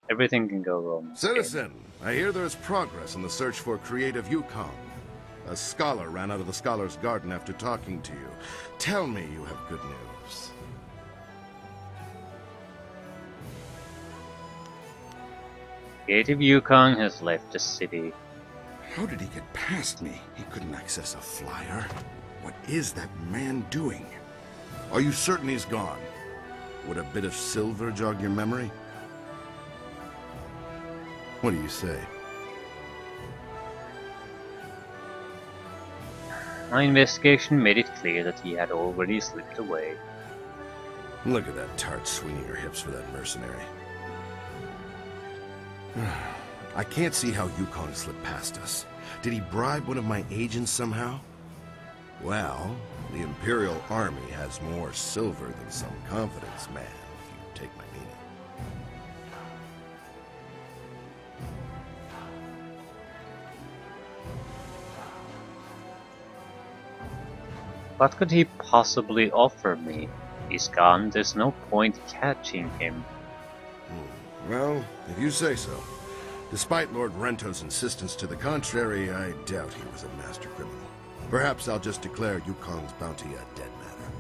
can go wrong. Citizen, I hear there's progress in the search for creative Yukong. A scholar ran out of the Scholar's Garden after talking to you. Tell me you have good news. Creative Yukong has left the city. How did he get past me? He couldn't access a flyer. What is that man doing? Are you certain he's gone? Would a bit of silver jog your memory? What do you say? My investigation made it clear that he had already slipped away. Look at that tart swinging her hips for that mercenary. I can't see how Yukong slipped past us. Did he bribe one of my agents somehow? Well, the Imperial Army has more silver than some confidence man, if you take my meaning. What could he possibly offer me? He's gone, there's no point catching him. Well, if you say so. Despite Lord Rento's insistence to the contrary, I doubt he was a master criminal. Perhaps I'll just declare Yukong's bounty a dead matter.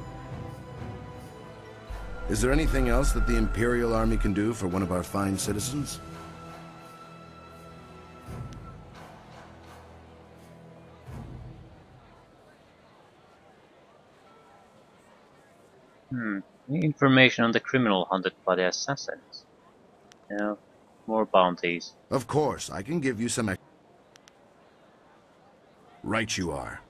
Is there anything else that the Imperial Army can do for one of our fine citizens? Information on the criminal hunted by the assassins. Yeah, more bounties. Of course, I can give you some Right you are.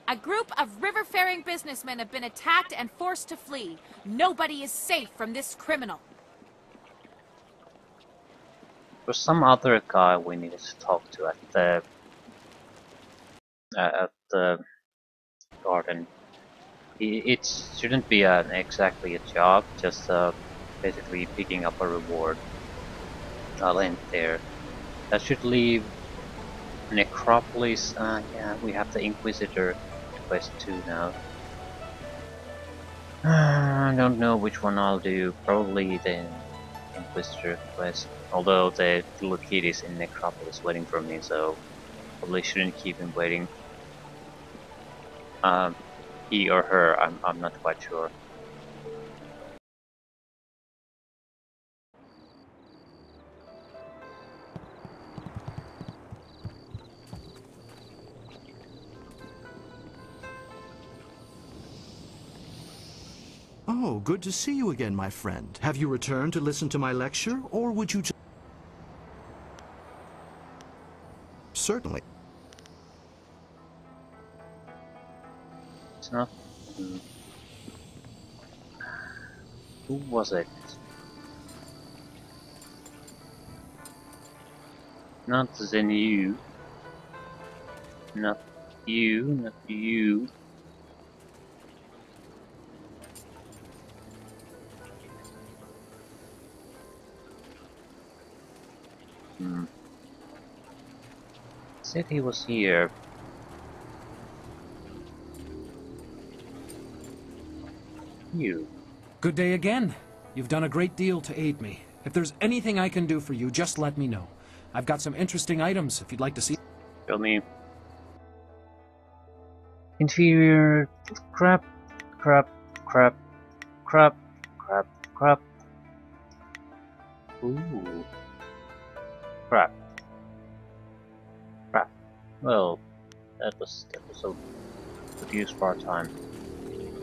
A group of river-faring businessmen have been attacked and forced to flee. Nobody is safe from this criminal. There's some other guy we needed to talk to at the garden. It shouldn't be exactly a job, just basically picking up a reward. I'll end there. That should leave Necropolis. Yeah, we have the Inquisitor quest 2 now. I don't know which one I'll do. Probably the Inquisitor quest. Although the little kid is in Necropolis waiting for me, so probably shouldn't keep him waiting. He or her, I'm not quite sure. Oh, good to see you again, my friend. Have you returned to listen to my lecture, or would you just... Certainly. It's not... Who was it? Not Zenu. Not you, not you. Said he was here. You. Good day again. You've done a great deal to aid me. If there's anything I can do for you, just let me know. I've got some interesting items if you'd like to see. Show me. Interior. Crap. Crap. Crap. Crap. Crap. Crap. Ooh. Crap. Crap. Well, that was a good use of our time.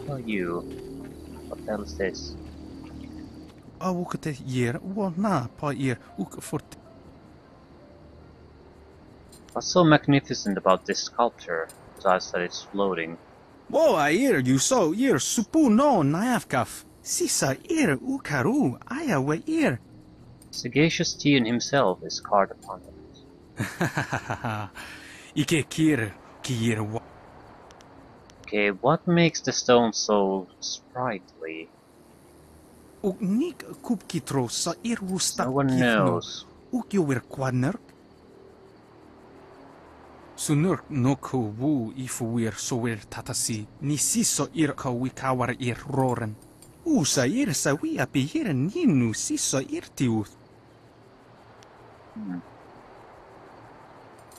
Oh, you. What the hell is this? What's so magnificent about this sculpture, besides that it's floating? Whoa, air, you so ear supu no naafkaf. Sisa ear ukaru aya we ear. Sagacious Tion himself is carved upon it. Ike kir kier wa. Okay, what makes the stone so sprightly? Uknik kupkitro sa ear wusta. No one knows. Ukyower kwadner. Sunur no ko wu ifuir sower tatasi ni siso ir ka wikawar ir roren. Usa ir sa wi api hier ninu siso ir tiuth.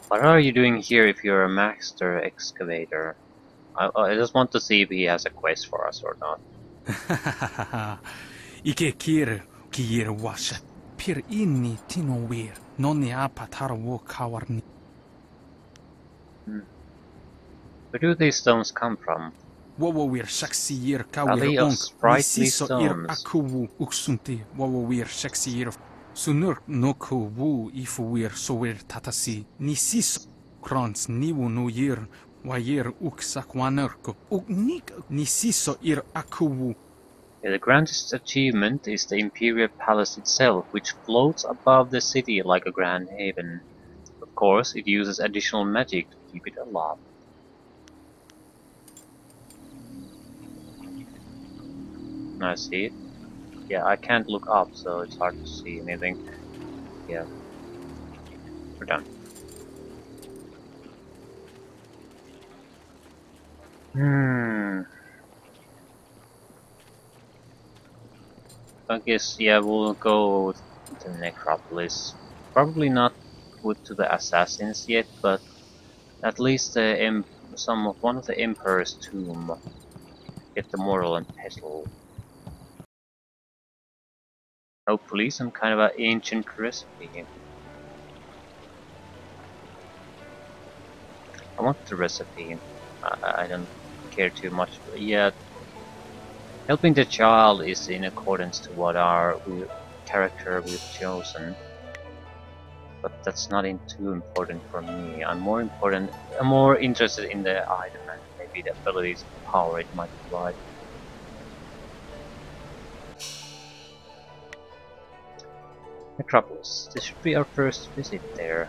What are you doing here if you're a master excavator? I just want to see if he has a quest for us or not. Ike kir kier washa pir inni tino wir nonni apatar wo kawarni. Where do these stones come from? Wawo wir shaksir Are they kawir of onk sprightly nisiso ir stones? akuwu uksunti wawo wir shaksir sunur no ko wu ifuir sower tatasi nisiso krons niwu no yir wayir uksakwanerko uknik nisiso ir akuwu. Yeah, the grandest achievement is the Imperial Palace itself, which floats above the city like a grand haven. Of course, it uses additional magic to keep it aloft. I see it. Yeah, I can't look up, so it's hard to see anything. Yeah. We're done. I guess, yeah, we'll go to the Necropolis. Probably not to the assassins yet, but at least the one of the Emperor's tomb. Get the mortal and pestle. Hopefully some kind of an ancient recipe. I want the recipe. I don't care too much, but yeah. Helping the child is in accordance to what our character we've chosen. But that's not too important for me. I'm more interested in the item and maybe the abilities and power it might provide. Necropolis. This should be our first visit there.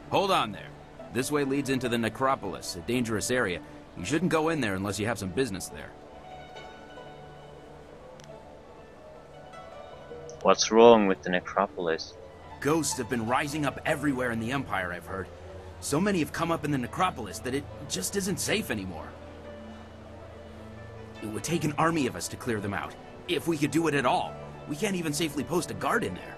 Hold on there. This way leads into the Necropolis, a dangerous area. You shouldn't go in there unless you have some business there. What's wrong with the Necropolis? Ghosts have been rising up everywhere in the Empire, I've heard. So many have come up in the Necropolis that it just isn't safe anymore. It would take an army of us to clear them out, if we could do it at all. We can't even safely post a guard in there.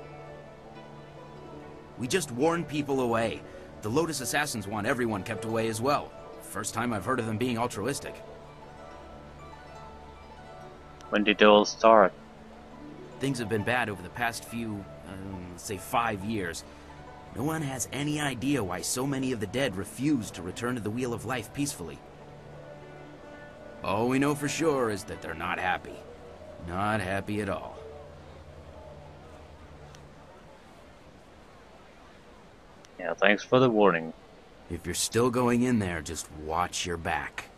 We just warn people away. The Lotus Assassins want everyone kept away as well. First time I've heard of them being altruistic. When did it all start? Things have been bad over the past few, say 5 years. No one has any idea why so many of the dead refuse to return to the Wheel of Life peacefully. All we know for sure is that they're not happy. Not happy at all. Yeah, thanks for the warning. If you're still going in there, just watch your back.